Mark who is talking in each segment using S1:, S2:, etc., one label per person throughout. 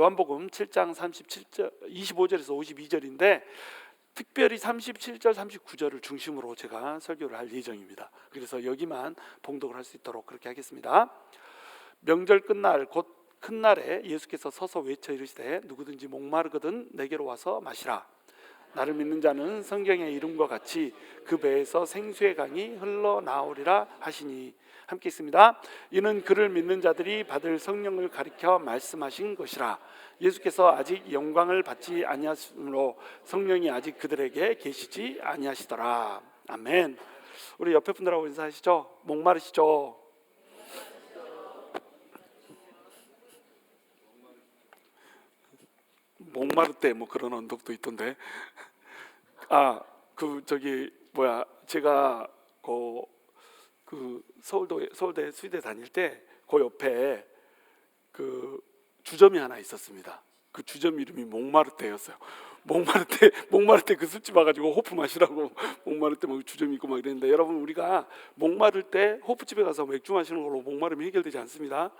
S1: 요한복음 7장 25절에서 52절인데 특별히 37절, 39절을 중심으로 제가 설교를 할 예정입니다. 그래서 여기만 봉독을 할 수 있도록 그렇게 하겠습니다. 명절 끝날 곧 큰 날에 예수께서 서서 외쳐 이르시되 누구든지 목마르거든 내게로 와서 마시라. 나를 믿는 자는 성경의 이름과 같이 그 배에서 생수의 강이 흘러나오리라 하시니. 함께 있습니다. 이는 그를 믿는 자들이 받을 성령을 가리켜 말씀하신 것이라. 예수께서 아직 영광을 받지 아니하심으로 성령이 아직 그들에게 계시지 아니하시더라. 아멘. 우리 옆에 분들하고 인사하시죠. 목마르시죠? 목마를 때 뭐 그런 언덕도 있던데. 제가 서울대 수의대 다닐 때 그 옆에 그 주점이 하나 있었습니다. 그 주점 이름이 목마르때였어요. 목마를 때 그 술집 와가지고 호프 마시라고 목마를 때 막 주점이 있고 막 이랬는데, 여러분 우리가 목마를 때 호프집에 가서 맥주 마시는 걸로 목마름이 해결되지 않습니다.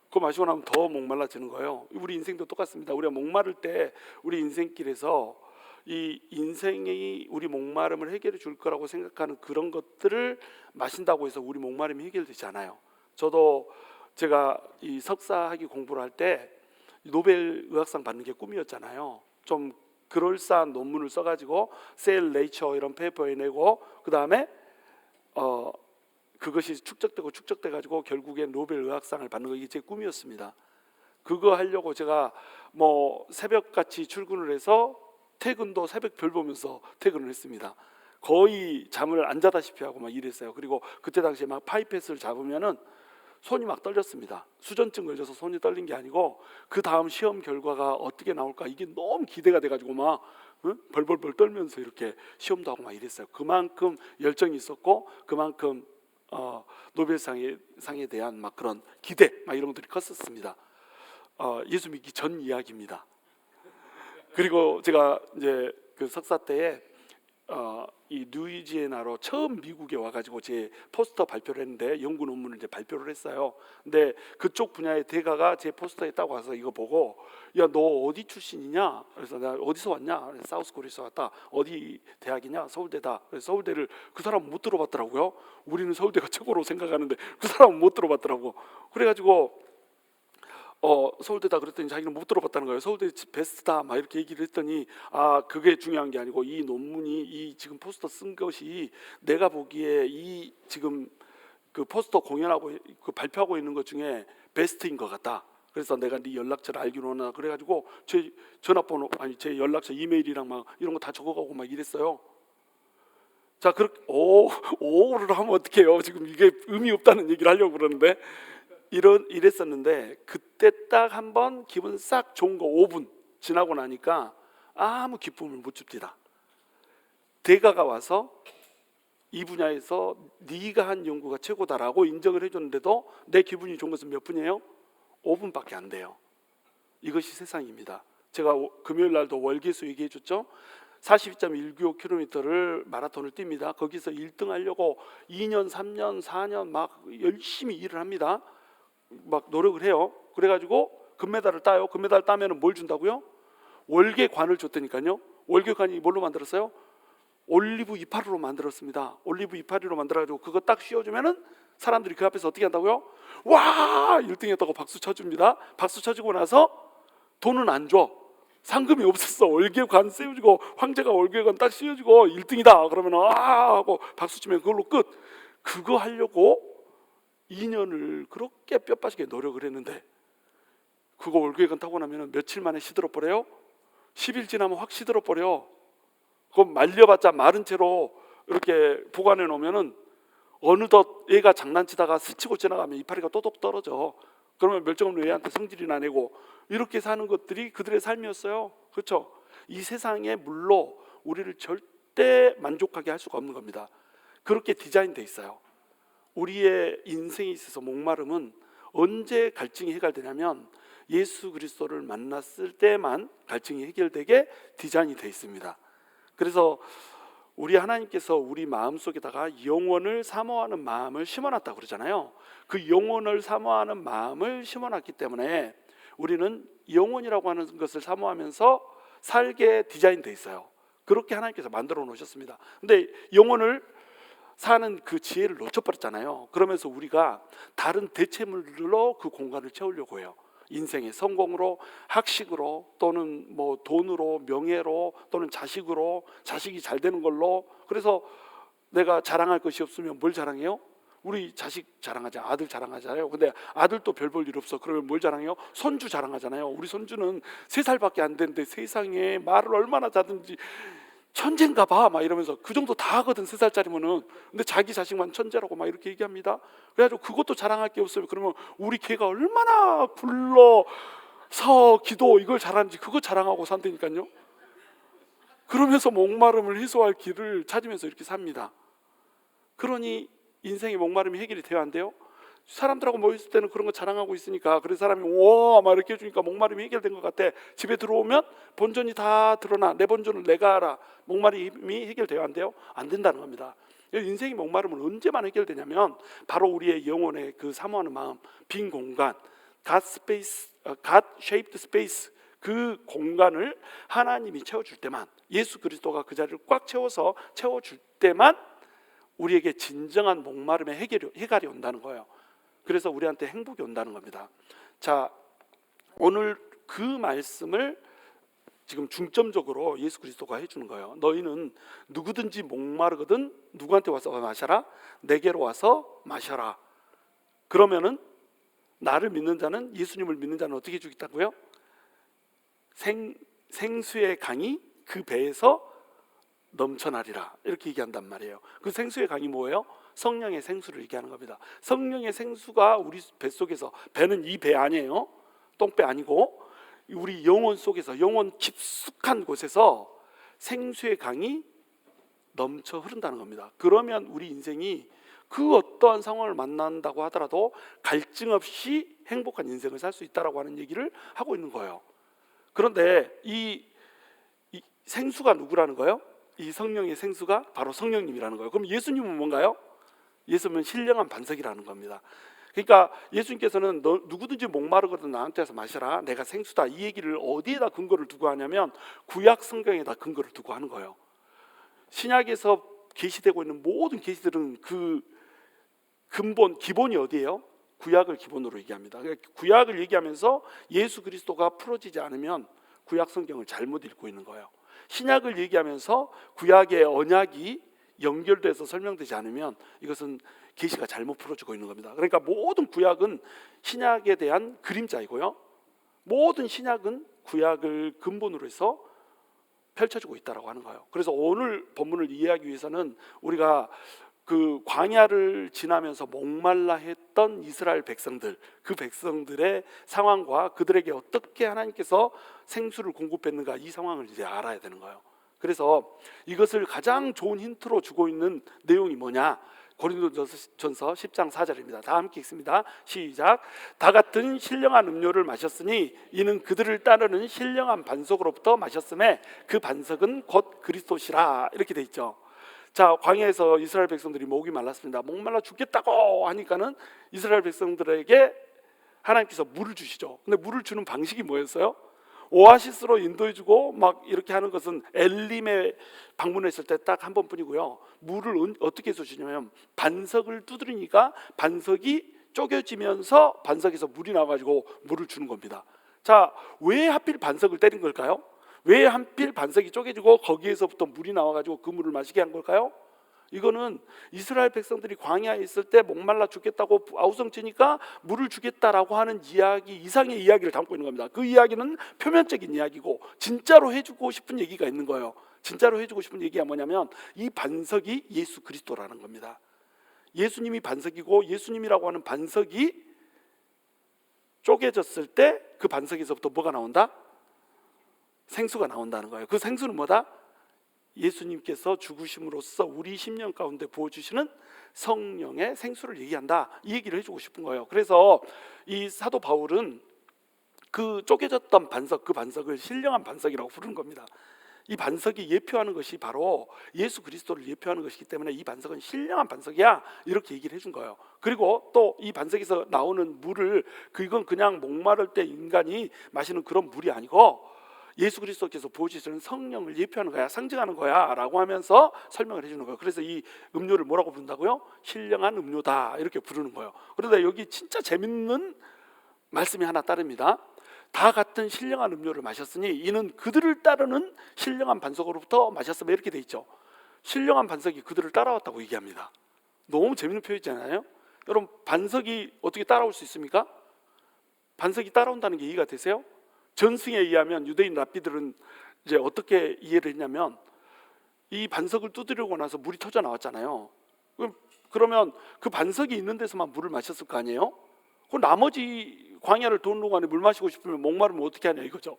S1: 그거 마시고 나면 더 목말라지는 거예요. 우리 인생도 똑같습니다. 우리가 목마를 때 우리 인생길에서 이 인생이 우리 목마름을 해결해 줄 거라고 생각하는 그런 것들을 마신다고 해서 우리 목마름이 해결되지 않아요. 저도 제가 이 석사학위 공부를 할 때 노벨 의학상 받는 게 꿈이었잖아요. 좀 그럴싸한 논문을 써가지고 셀 네이처 이런 페이퍼에 내고 그 다음에 그것이 축적돼가지고 결국에 노벨 의학상을 받는 거, 이게 제 꿈이었습니다. 그거 하려고 제가 뭐 새벽같이 출근을 해서 퇴근도 새벽 별 보면서 퇴근을 했습니다. 거의 잠을 안 자다시피 하고 막 이랬어요. 그리고 그때 당시에 막 파이펫을 잡으면은 손이 막 떨렸습니다. 수전증 걸려서 손이 떨린 게 아니고 그 다음 시험 결과가 어떻게 나올까 이게 너무 기대가 돼가지고 막 벌벌벌 떨면서 이렇게 시험도 하고 막 이랬어요. 그만큼 열정이 있었고 그만큼 노벨상에 대한 막 그런 기대 막 이런 것들이 컸었습니다. 예수 믿기 전 이야기입니다. 그리고 제가 이제 그 석사 때에 이 루이지애나로 처음 미국에 와가지고 제 포스터 발표를 했는데 연구 논문을 이제 발표를 했어요. 근데 그쪽 분야의 대가가 제 포스터에 딱 와서 이거 보고, 야 너 어디 출신이냐? 그래서 내가 어디서 왔냐? 사우스코리아에서 왔다. 어디 대학이냐? 서울대다. 그래서 서울대를 그 사람은 못 들어봤더라고요. 우리는 서울대가 최고로 생각하는데 그 사람은 못 들어봤더라고. 그래가지고 서울대다 그랬더니 자기는 못 들어봤다는 거예요. 서울대 베스트다 막 이렇게 얘기를 했더니 그게 중요한 게 아니고 이 논문이 이 지금 포스터 쓴 것이 내가 보기에 이 지금 그 포스터 공연하고 그 발표하고 있는 것 중에 베스트인 것 같다. 그래서 내가 네 연락처를 알기로 하나 그래가지고 제 전화번호 제 연락처 이메일이랑 막 이런 거 다 적어가고 막 이랬어요. 자, 그렇게 오를 하면 어떡해요? 지금 이게 의미 없다는 얘기를 하려고 그러는데 이랬었는데, 그때 딱 한번 기분 싹 좋은 거 5분 지나고 나니까 아무 기쁨을 못 줍니다. 대가가 와서 이 분야에서 네가 한 연구가 최고다라고 인정을 해줬는데도 내 기분이 좋은 것은 몇 분이에요? 5분밖에 안 돼요. 이것이 세상입니다. 제가 금요일 날도 월계수 얘기해 줬죠. 42.195km를 마라톤을 뜁니다. 거기서 1등 하려고 2년, 3년, 4년 막 열심히 일을 합니다. 막 노력을 해요. 그래가지고 금메달을 따요. 금메달 따면 뭘 준다고요? 월계관을 줬다니까요. 월계관이 뭘로 만들었어요? 올리브 이파리로 만들었습니다. 올리브 이파리로 만들어가지고 그거 딱 씌워주면은 사람들이 그 앞에서 어떻게 한다고요? 와! 1등 했다고 박수 쳐줍니다. 박수 쳐주고 나서 돈은 안 줘. 상금이 없었어. 월계관 씌워주고 황제가 월계관 딱 씌워주고 1등이다 그러면 하고 박수 치면 그걸로 끝. 그거 하려고 2년을 그렇게 뼈 빠지게 노력을 했는데 그거 월계관 타고 나면 며칠 만에 시들어버려요. 10일 지나면 확 시들어버려. 그거 말려봤자 마른 채로 이렇게 보관해 놓으면은 어느덧 얘가 장난치다가 스치고 지나가면 이파리가 또독 떨어져. 그러면 멸종업무 애한테 성질이나 내고 이렇게 사는 것들이 그들의 삶이었어요. 그렇죠? 이 세상의 물로 우리를 절대 만족하게 할 수가 없는 겁니다. 그렇게 디자인돼 있어요. 우리의 인생에 있어서 목마름은 언제 갈증이 해결되냐면 예수 그리스도를 만났을 때만 갈증이 해결되게 디자인이 되어 있습니다. 그래서 우리 하나님께서 우리 마음속에다가 영원을 사모하는 마음을 심어놨다고 그러잖아요. 그 영원을 사모하는 마음을 심어놨기 때문에 우리는 영혼이라고 하는 것을 사모하면서 살게 디자인되어 있어요. 그렇게 하나님께서 만들어 놓으셨습니다. 근데 영혼을 사는 그 지혜를 놓쳐버렸잖아요. 그러면서 우리가 다른 대체물로 그 공간을 채우려고 해요. 인생의 성공으로, 학식으로, 또는 뭐 돈으로, 명예로, 또는 자식으로, 자식이 잘 되는 걸로. 그래서 내가 자랑할 것이 없으면 뭘 자랑해요? 우리 자식 자랑하자, 아들 자랑하잖아요. 근데 아들도 별 볼 일 없어. 그러면 뭘 자랑해요? 손주 자랑하잖아요. 우리 손주는 3살밖에 안 됐는데 세상에 말을 얼마나 잘하든지 천재인가 봐 막 이러면서 그 정도 다 하거든, 3살짜리면은. 근데 자기 자식만 천재라고 막 이렇게 얘기합니다. 그래가지고 그것도 자랑할 게 없어요. 그러면 우리 걔가 얼마나 굴러서 기도 이걸 잘하는지 그거 자랑하고 산다니까요. 그러면서 목마름을 해소할 길을 찾으면서 이렇게 삽니다. 그러니 인생의 목마름이 해결이 돼야 한대요. 사람들하고 모였을 때는 그런 거 자랑하고 있으니까, 그래서 사람이 와 막 이렇게 해주니까 목마름이 해결된 것 같아. 집에 들어오면 본전이 다 드러나. 내 본전은 내가 알아. 목마름이 해결돼야 한대요. 안 된다는 겁니다. 인생의 목마름은 언제만 해결되냐면 바로 우리의 영혼의 그 사모하는 마음, 빈 공간, God shaped space, 그 공간을 하나님이 채워줄 때만, 예수 그리스도가 그 자리를 꽉 채워서 채워줄 때만 우리에게 진정한 목마름의 해결이 온다는 거예요. 그래서 우리한테 행복이 온다는 겁니다. 자, 오늘 그 말씀을 지금 중점적으로 예수 그리스도가 해주는 거예요. 너희는 누구든지 목마르거든 누구한테 와서 마셔라? 내게로 와서 마셔라. 그러면은 나를 믿는 자는, 예수님을 믿는 자는 어떻게 해주겠다고요? 생수의 강이 그 배에서 넘쳐나리라, 이렇게 얘기한단 말이에요. 그 생수의 강이 뭐예요? 성령의 생수를 얘기하는 겁니다. 성령의 생수가 우리 뱃속에서, 배는 이 배 아니에요. 똥배 아니고 우리 영혼 속에서, 영혼 깊숙한 곳에서 생수의 강이 넘쳐 흐른다는 겁니다. 그러면 우리 인생이 그 어떠한 상황을 만난다고 하더라도 갈증 없이 행복한 인생을 살 수 있다라고 하는 얘기를 하고 있는 거예요. 그런데 이 생수가 누구라는 거예요? 이 성령의 생수가 바로 성령님이라는 거예요. 그럼 예수님은 뭔가요? 예수님은 신령한 반석이라는 겁니다. 그러니까 예수님께서는 너 누구든지 목마르거든 나한테 와서 마셔라, 내가 생수다, 이 얘기를 어디에다 근거를 두고 하냐면 구약 성경에다 근거를 두고 하는 거예요. 신약에서 계시되고 있는 모든 계시들은 그 기본이 어디예요? 구약을 기본으로 얘기합니다. 구약을 얘기하면서 예수 그리스도가 풀어지지 않으면 구약 성경을 잘못 읽고 있는 거예요. 신약을 얘기하면서 구약의 언약이 연결돼서 설명되지 않으면 이것은 계시가 잘못 풀어지고 있는 겁니다. 그러니까 모든 구약은 신약에 대한 그림자이고요, 모든 신약은 구약을 근본으로 해서 펼쳐지고 있다라고 하는 거예요. 그래서 오늘 본문을 이해하기 위해서는 우리가 그 광야를 지나면서 목말라 했던 이스라엘 백성들, 그 백성들의 상황과 그들에게 어떻게 하나님께서 생수를 공급했는가, 이 상황을 이제 알아야 되는 거예요. 그래서 이것을 가장 좋은 힌트로 주고 있는 내용이 뭐냐? 고린도전서 10장 4절입니다. 다 함께 읽습니다. 시작. 다 같은 신령한 음료를 마셨으니 이는 그들을 따르는 신령한 반석으로부터 마셨음에 그 반석은 곧 그리스도시라, 이렇게 돼 있죠. 자, 광야에서 이스라엘 백성들이 목이 말랐습니다. 목말라 죽겠다고 하니까는 이스라엘 백성들에게 하나님께서 물을 주시죠. 근데 물을 주는 방식이 뭐였어요? 오아시스로 인도해주고 막 이렇게 하는 것은 엘림에 방문했을 때 딱 한 번뿐이고요. 물을 어떻게 해서 주냐면 반석을 두드리니까 반석이 쪼개지면서 반석에서 물이 나와가지고 물을 주는 겁니다. 자, 왜 하필 반석을 때린 걸까요? 왜 하필 반석이 쪼개지고 거기에서부터 물이 나와가지고 그 물을 마시게 한 걸까요? 이거는 이스라엘 백성들이 광야에 있을 때 목말라 죽겠다고 아우성치니까 물을 주겠다라고 하는 이야기 이상의 이야기를 담고 있는 겁니다. 그 이야기는 표면적인 이야기고 진짜로 해주고 싶은 얘기가 있는 거예요. 진짜로 해주고 싶은 얘기가 뭐냐면 이 반석이 예수 그리스도라는 겁니다. 예수님이 반석이고 예수님이라고 하는 반석이 쪼개졌을 때 그 반석에서부터 뭐가 나온다? 생수가 나온다는 거예요. 그 생수는 뭐다? 예수님께서 죽으심으로써 우리 심령 가운데 부어주시는 성령의 생수를 얘기한다, 이 얘기를 해주고 싶은 거예요. 그래서 이 사도 바울은 그 쪼개졌던 반석, 그 반석을 신령한 반석이라고 부르는 겁니다. 이 반석이 예표하는 것이 바로 예수 그리스도를 예표하는 것이기 때문에 이 반석은 신령한 반석이야, 이렇게 얘기를 해준 거예요. 그리고 또 이 반석에서 나오는 물을, 그건 그냥 목마를 때 인간이 마시는 그런 물이 아니고 예수 그리스도께서 부어주시는 성령을 예표하는 거야, 상징하는 거야 라고 하면서 설명을 해주는 거예요. 그래서 이 음료를 뭐라고 부른다고요? 신령한 음료다, 이렇게 부르는 거예요. 그런데 여기 진짜 재밌는 말씀이 하나 따릅니다. 다 같은 신령한 음료를 마셨으니 이는 그들을 따르는 신령한 반석으로부터 마셨으며, 이렇게 돼 있죠. 신령한 반석이 그들을 따라왔다고 얘기합니다. 너무 재밌는 표현이잖아요. 여러분, 반석이 어떻게 따라올 수 있습니까? 반석이 따라온다는 게 이해가 되세요? 전승에 의하면 유대인 랍비들은 이제 어떻게 이해를 했냐면, 이 반석을 두드리고 나서 물이 터져 나왔잖아요. 그러면 그 반석이 있는 데서만 물을 마셨을 거 아니에요? 그 나머지 광야를 도는 동안에 물 마시고 싶으면 목마르면 어떻게 하냐 이거죠.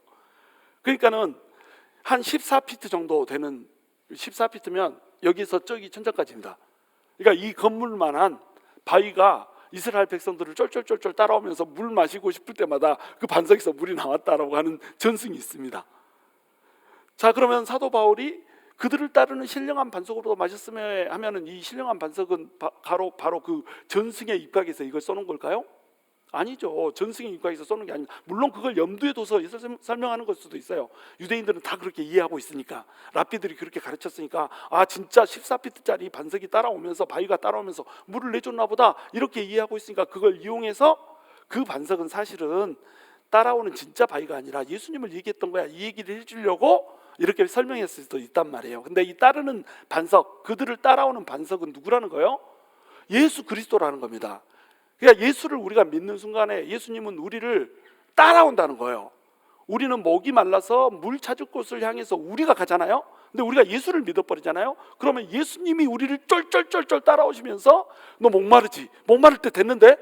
S1: 그러니까는 한 14피트 정도 되는, 14피트면 여기서 저기 천장까지입니다. 그러니까 이 건물만한 바위가 이스라엘 백성들을 쫄쫄쫄쫄 따라오면서 물 마시고 싶을 때마다 그 반석에서 물이 나왔다라고 하는 전승이 있습니다. 자, 그러면 사도 바울이 그들을 따르는 신령한 반석으로 마셨으며 하면은 이 신령한 반석은 바로 그 전승의 입각에서 이걸 써놓은 걸까요? 아니죠. 전승의 입각에서 써놓은 게 아닙니다. 물론 그걸 염두에 둬서 설명하는 걸 수도 있어요. 유대인들은 다 그렇게 이해하고 있으니까, 랍비들이 그렇게 가르쳤으니까, 아 진짜 14피트짜리 반석이 따라오면서, 바위가 따라오면서 물을 내줬나 보다, 이렇게 이해하고 있으니까 그걸 이용해서 그 반석은 사실은 따라오는 진짜 바위가 아니라 예수님을 얘기했던 거야, 이 얘기를 해주려고 이렇게 설명했을 수도 있단 말이에요. 근데 이 따르는 반석, 그들을 따라오는 반석은 누구라는 거예요? 예수 그리스도라는 겁니다. 그러니까 예수를 우리가 믿는 순간에 예수님은 우리를 따라온다는 거예요. 우리는 목이 말라서 물 찾을 곳을 향해서 우리가 가잖아요. 근데 우리가 예수를 믿어버리잖아요. 그러면 예수님이 우리를 쫄쫄쫄쫄 따라오시면서, 너 목마르지? 목마를 때 됐는데?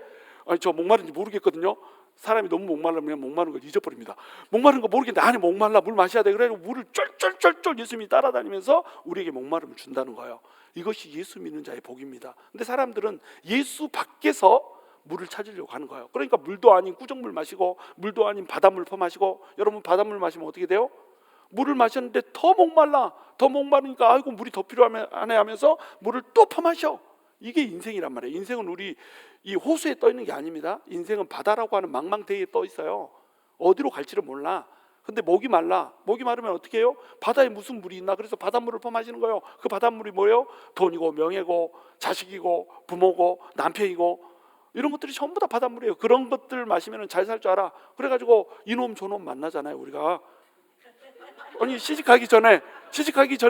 S1: 아니 저 목마른지 모르겠거든요. 사람이 너무 목마르면 목마른 걸 잊어버립니다. 목마른 거 모르겠는데, 아니 목말라 물 마셔야 돼. 그래서 물을 쫄쫄쫄쫄 예수님이 따라다니면서 우리에게 목마름을 준다는 거예요. 이것이 예수 믿는 자의 복입니다. 근데 사람들은 예수 밖에서 물을 찾으려고 하는 거예요. 그러니까 물도 아닌 꾸정물 마시고, 물도 아닌 바닷물 퍼마시고. 여러분, 바닷물 마시면 어떻게 돼요? 물을 마셨는데 더 목말라, 더 목마르니까 아이고 물이 더 필요하네 하면서 물을 또 퍼마셔. 이게 인생이란 말이에요. 인생은 우리 이 호수에 떠 있는 게 아닙니다. 인생은 바다라고 하는 망망대해에 떠 있어요. 어디로 갈지를 몰라. 근데 목이 말라. 목이 마르면 어떻게 해요? 바다에 무슨 물이 있나? 그래서 바닷물을 퍼마시는 거예요. 그 바닷물이 뭐예요? 돈이고 명예고 자식이고 부모고 남편이고, 이런 것들이 전부 다 바닷물이에요. 그런 것들 마시면 잘 살 줄 알아. 그래가지고 이놈 저놈 만나잖아요, 우리가. 아니 시집가기 전에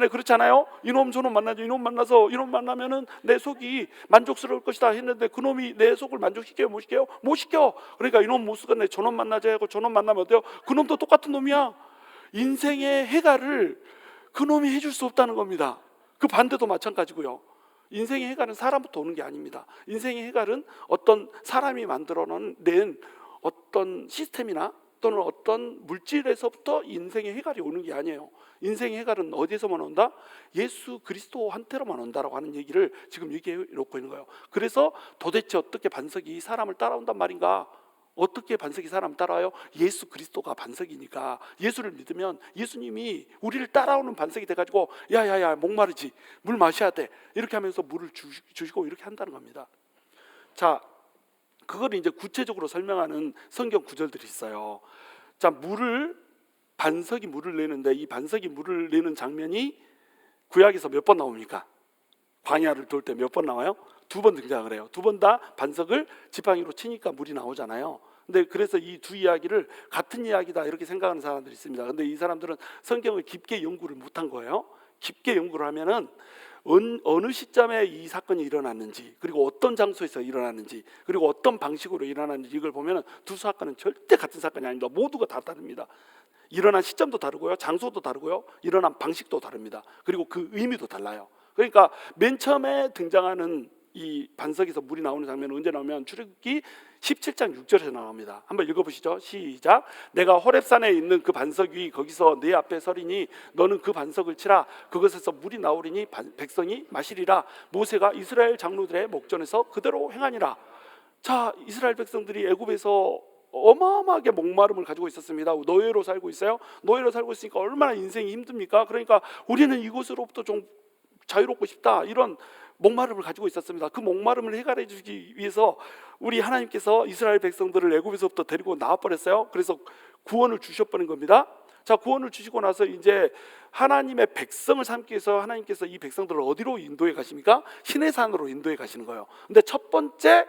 S1: 그렇잖아요. 이놈 저놈 만나죠. 이놈 만나서, 이놈 만나면은 내 속이 만족스러울 것이다 했는데 그놈이 내 속을 만족시켜요? 못 시켜요? 못 시켜. 그러니까 이놈 못 쓰겠네, 저놈 만나자 하고, 저놈 만나면 어때요? 그놈도 똑같은 놈이야. 인생의 해갈을 그놈이 해줄 수 없다는 겁니다. 그 반대도 마찬가지고요. 인생의 해갈은 사람부터 오는 게 아닙니다. 인생의 해갈은 어떤 사람이 만들어낸 어떤 시스템이나 또는 어떤 물질에서부터 인생의 해갈이 오는 게 아니에요. 인생의 해갈은 어디에서만 온다? 예수 그리스도한테로만 온다라고 하는 얘기를 지금 얘기해 놓고 있는 거예요. 그래서 도대체 어떻게 반석이 사람을 따라온단 말인가? 어떻게 반석이 사람을 따라와요? 예수 그리스도가 반석이니까, 예수를 믿으면 예수님이 우리를 따라오는 반석이 돼가지고, 야야야 목마르지? 물 마셔야 돼. 이렇게 하면서 물을 주시고 이렇게 한다는 겁니다. 자, 그걸 이제 구체적으로 설명하는 성경 구절들이 있어요. 자, 반석이 물을 내는데, 이 반석이 물을 내는 장면이 구약에서 몇 번 나옵니까? 광야를 돌 때 몇 번 나와요? 2번 등장을 해요. 2번 다 반석을 지팡이로 치니까 물이 나오잖아요. 근데 그래서 이 두 이야기를 같은 이야기다 이렇게 생각하는 사람들이 있습니다. 근데 이 사람들은 성경을 깊게 연구를 못한 거예요. 깊게 연구를 하면은 어느 시점에 이 사건이 일어났는지, 그리고 어떤 장소에서 일어났는지, 그리고 어떤 방식으로 일어났는지, 이걸 보면은 두 사건은 절대 같은 사건이 아닙니다. 모두가 다 다릅니다. 일어난 시점도 다르고요, 장소도 다르고요, 일어난 방식도 다릅니다. 그리고 그 의미도 달라요. 그러니까 맨 처음에 등장하는 이 반석에서 물이 나오는 장면은 언제 나오면 출애굽기 17장 6절에서 나옵니다. 한번 읽어보시죠. 시작. 내가 호렙산에 있는 그 반석 위 거기서 내 앞에 서리니 너는 그 반석을 치라. 그것에서 물이 나오리니 백성이 마시리라. 모세가 이스라엘 장로들의 목전에서 그대로 행하니라. 자, 이스라엘 백성들이 애굽에서 어마어마하게 목마름을 가지고 있었습니다. 노예로 살고 있어요. 노예로 살고 있으니까 얼마나 인생이 힘듭니까? 그러니까 우리는 이곳으로부터 좀 자유롭고 싶다, 이런 목마름을 가지고 있었습니다. 그 목마름을 해결해 주기 위해서 우리 하나님께서 이스라엘 백성들을 애굽에서부터 데리고 나와버렸어요. 그래서 구원을 주셔버린 겁니다. 자, 구원을 주시고 나서 이제 하나님의 백성을 삼기 위해서 하나님께서 이 백성들을 어디로 인도해 가십니까? 시내산으로 인도해 가시는 거예요. 근데 첫 번째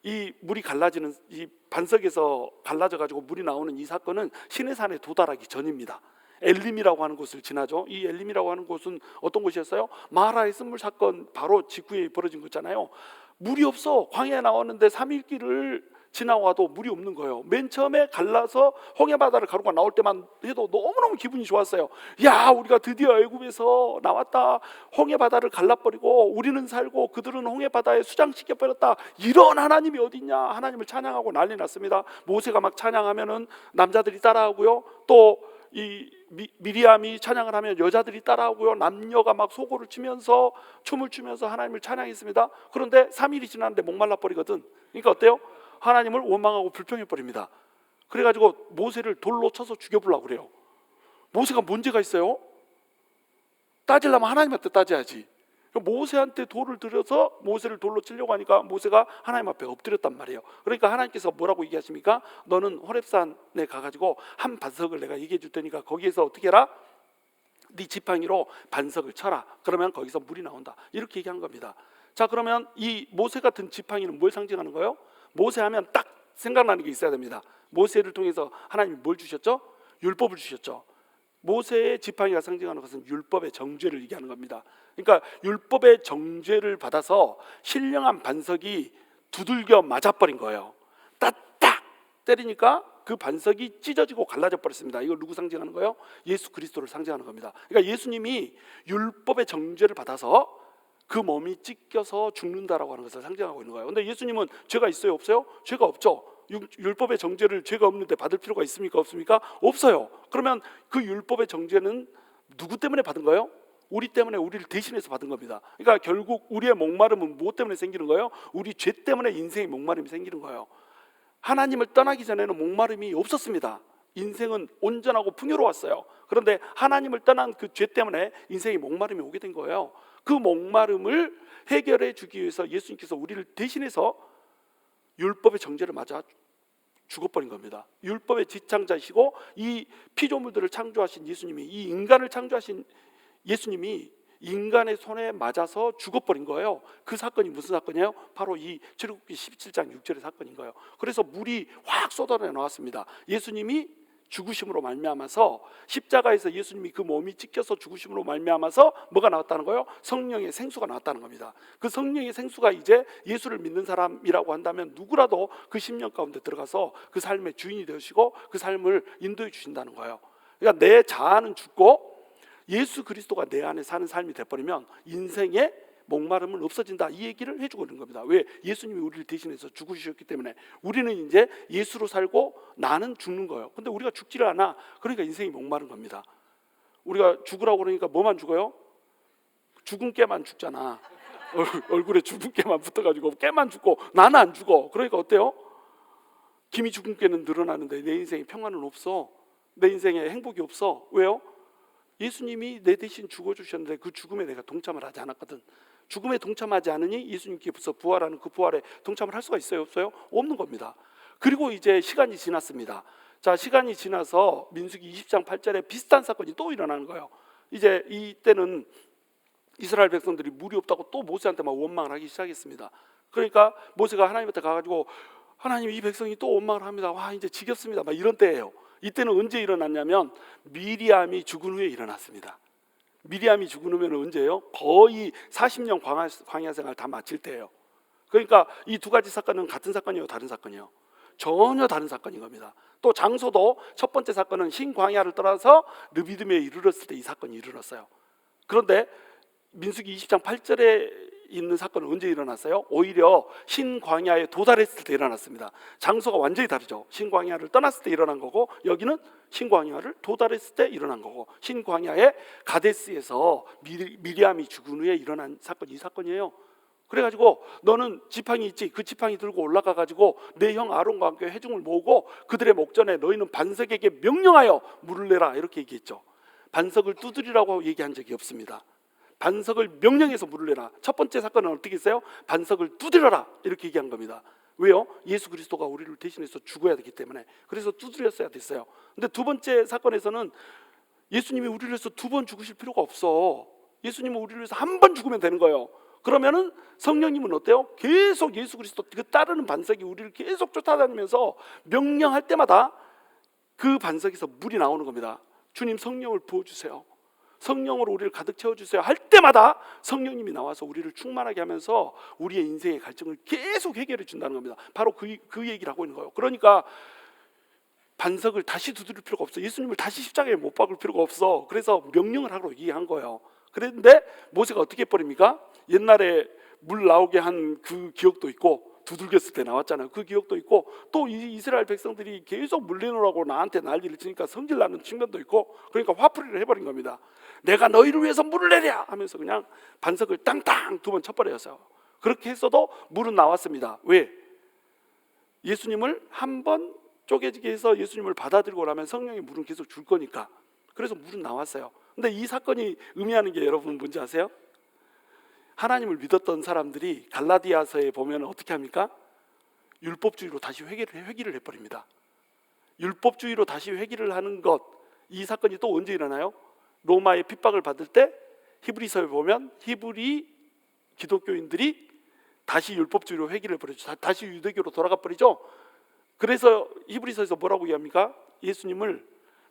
S1: 이 물이 갈라지는, 이 반석에서 갈라져 가지고 물이 나오는 이 사건은 시내산에 도달하기 전입니다. 엘림이라고 하는 곳을 지나죠. 이 엘림이라고 하는 곳은 어떤 곳이었어요? 마라의 쓴물 사건 바로 직후에 벌어진 거잖아요. 물이 없어. 광야에 나왔는데 3일 길을 지나와도 물이 없는 거예요. 맨 처음에 갈라서 홍해바다를 가루가 나올 때만 해도 너무너무 기분이 좋았어요. 야, 우리가 드디어 애굽에서 나왔다. 홍해바다를 갈라버리고 우리는 살고 그들은 홍해바다에 수장시켜버렸다. 이런 하나님이 어딨냐. 하나님을 찬양하고 난리 났습니다. 모세가 막 찬양하면은 남자들이 따라하고요. 또 이 미리암이 찬양을 하면 여자들이 따라하고요. 남녀가 막 소고를 치면서 춤을 추면서 하나님을 찬양했습니다. 그런데 3일이 지났는데 목말라 버리거든. 그러니까 어때요? 하나님을 원망하고 불평해 버립니다. 그래가지고 모세를 돌로 쳐서 죽여보려고 그래요. 모세가 문제가 있어요? 따지려면 하나님한테 따져야지. 모세한테 돌을 들여서 모세를 돌로 치려고 하니까 모세가 하나님 앞에 엎드렸단 말이에요. 그러니까 하나님께서 뭐라고 얘기하십니까? 너는 호렙산에 가가지고 한 반석을 내가 얘기해 줄 테니까 거기에서 어떻게 해라? 네 지팡이로 반석을 쳐라. 그러면 거기서 물이 나온다. 이렇게 얘기한 겁니다. 자, 그러면 이 모세 같은 지팡이는 뭘 상징하는 거예요? 모세 하면 딱 생각나는 게 있어야 됩니다. 모세를 통해서 하나님이 뭘 주셨죠? 율법을 주셨죠. 모세의 지팡이가 상징하는 것은 율법의 정죄를 얘기하는 겁니다. 그러니까 율법의 정죄를 받아서 신령한 반석이 두들겨 맞아버린 거예요. 따딱 때리니까 그 반석이 찢어지고 갈라져 버렸습니다. 이걸 누구 상징하는 거예요? 예수 그리스도를 상징하는 겁니다. 그러니까 예수님이 율법의 정죄를 받아서 그 몸이 찢겨서 죽는다라고 하는 것을 상징하고 있는 거예요. 근데 예수님은 죄가 있어요, 없어요? 죄가 없죠. 율법의 정죄를 죄가 없는데 받을 필요가 있습니까, 없습니까? 없어요. 그러면 그 율법의 정죄는 누구 때문에 받은 거예요? 우리 때문에, 우리를 대신해서 받은 겁니다. 그러니까 결국 우리의 목마름은 무엇 때문에 생기는 거예요? 우리 죄 때문에 인생의 목마름이 생기는 거예요. 하나님을 떠나기 전에는 목마름이 없었습니다. 인생은 온전하고 풍요로웠어요. 그런데 하나님을 떠난 그 죄 때문에 인생의 목마름이 오게 된 거예요. 그 목마름을 해결해 주기 위해서 예수님께서 우리를 대신해서 율법의 정죄를 맞아 죽어버린 겁니다. 율법의 지창자이시고 이 피조물들을 창조하신 예수님이, 이 인간을 창조하신 예수님이 인간의 손에 맞아서 죽어버린 거예요. 그 사건이 무슨 사건이에요? 바로 이 출애굽기 17장 6절의 사건인 거예요. 그래서 물이 확 쏟아내 나왔습니다. 예수님이 죽으심으로 말미암아서, 십자가에서 예수님이 그 몸이 찢겨서 죽으심으로 말미암아서 뭐가 나왔다는 거예요? 성령의 생수가 나왔다는 겁니다. 그 성령의 생수가 이제 예수를 믿는 사람이라고 한다면 누구라도 그 심령 가운데 들어가서 그 삶의 주인이 되시고 그 삶을 인도해 주신다는 거예요. 그러니까 내 자아는 죽고 예수 그리스도가 내 안에 사는 삶이 돼버리면 인생의 목마름은 없어진다, 이 얘기를 해주고 있는 겁니다. 왜? 예수님이 우리를 대신해서 죽으셨기 때문에 우리는 이제 예수로 살고 나는 죽는 거예요. 근데 우리가 죽지를 않아. 그러니까 인생이 목마른 겁니다. 우리가 죽으라고 그러니까 뭐만 죽어요? 죽은 깨만 죽잖아. 얼굴에 죽은 깨만 붙어가지고 깨만 죽고 나는 안 죽어. 그러니까 어때요? 김이 죽은 깨는 늘어나는데 내 인생에 평안은 없어. 내 인생에 행복이 없어. 왜요? 예수님이 내 대신 죽어주셨는데 그 죽음에 내가 동참을 하지 않았거든. 죽음에 동참하지 않으니 예수님께서 부활하는 그 부활에 동참을 할 수가 있어요, 없어요? 없는 겁니다. 그리고 이제 시간이 지났습니다. 자, 시간이 지나서 민수기 20장 8절에 비슷한 사건이 또 일어나는 거예요. 이제 이때는 이스라엘 백성들이 물이 없다고 또 모세한테 막 원망을 하기 시작했습니다. 그러니까 모세가 하나님한테 가가지고 하나님, 이 백성이 또 원망을 합니다. 와, 이제 지겹습니다. 막 이런 때예요. 이때는 언제 일어났냐면 미리암이 죽은 후에 일어났습니다. 미리암이 죽은 후면 언제예요? 거의 40년 광야 생활 다 마칠 때예요. 그러니까 이 두 가지 사건은 같은 사건이에요, 다른 사건이에요? 전혀 다른 사건인 겁니다. 또 장소도 첫 번째 사건은 신광야를 떠나서 르비딤에 이르렀을 때 이 사건이 일어났어요. 그런데 민수기 20장 8절에 있는 사건은 언제 일어났어요? 오히려 신광야에 도달했을 때 일어났습니다. 장소가 완전히 다르죠. 신광야를 떠났을 때 일어난 거고, 여기는 신광야를 도달했을 때 일어난 거고, 신광야의 가데스에서 미리암이 죽은 후에 일어난 사건이 이 사건이에요. 그래가지고 너는 지팡이 있지? 그 지팡이 들고 올라가가지고 내 형 아론과 함께 회중을 모으고 그들의 목전에 너희는 반석에게 명령하여 물을 내라, 이렇게 얘기했죠. 반석을 두드리라고 얘기한 적이 없습니다. 반석을 명령해서 물을 내라. 첫 번째 사건은 어떻게 했어요? 반석을 두드려라, 이렇게 얘기한 겁니다. 왜요? 예수 그리스도가 우리를 대신해서 죽어야 되기 때문에. 그래서 두드렸어야 됐어요. 근데 두 번째 사건에서는 예수님이 우리를 위해서 두 번 죽으실 필요가 없어. 예수님은 우리를 위해서 한 번 죽으면 되는 거예요. 그러면은 성령님은 어때요? 계속 예수 그리스도 그 따르는 반석이 우리를 계속 쫓아다니면서 명령할 때마다 그 반석에서 물이 나오는 겁니다. 주님 성령을 부어주세요, 성령으로 우리를 가득 채워주세요 할 때마다 성령님이 나와서 우리를 충만하게 하면서 우리의 인생의 갈증을 계속 해결해 준다는 겁니다. 바로 그 얘기를 하고 있는 거예요. 그러니까 반석을 다시 두드릴 필요가 없어. 예수님을 다시 십자가에 못 박을 필요가 없어. 그래서 명령을 하라고 얘기한 거예요. 그런데 모세가 어떻게 해버립니까? 옛날에 물 나오게 한 그 기억도 있고, 두들겼을 때 나왔잖아요. 그 기억도 있고, 또 이스라엘 백성들이 계속 물 내놓으라고 나한테 난리를 치니까 성질 나는 측면도 있고, 그러니까 화풀이를 해버린 겁니다. 내가 너희를 위해서 물을 내랴 하면서 그냥 반석을 땅땅 두 번 쳐버렸어요. 그렇게 했어도 물은 나왔습니다. 왜? 예수님을 한 번 쪼개지게 해서 예수님을 받아들이고 나면 성령의 물은 계속 줄 거니까. 그래서 물은 나왔어요. 근데 이 사건이 의미하는 게 여러분 뭔지 아세요? 하나님을 믿었던 사람들이 갈라디아서에 보면 어떻게 합니까? 율법주의로 다시 회귀를 해버립니다. 율법주의로 다시 회귀를 하는 것, 이 사건이 또 언제 일어나요? 로마의 핍박을 받을 때 히브리서에 보면 히브리 기독교인들이 다시 율법주의로 회귀를 버리죠. 다시 유대교로 돌아가 버리죠. 그래서 히브리서에서 뭐라고 얘기합니까? 예수님을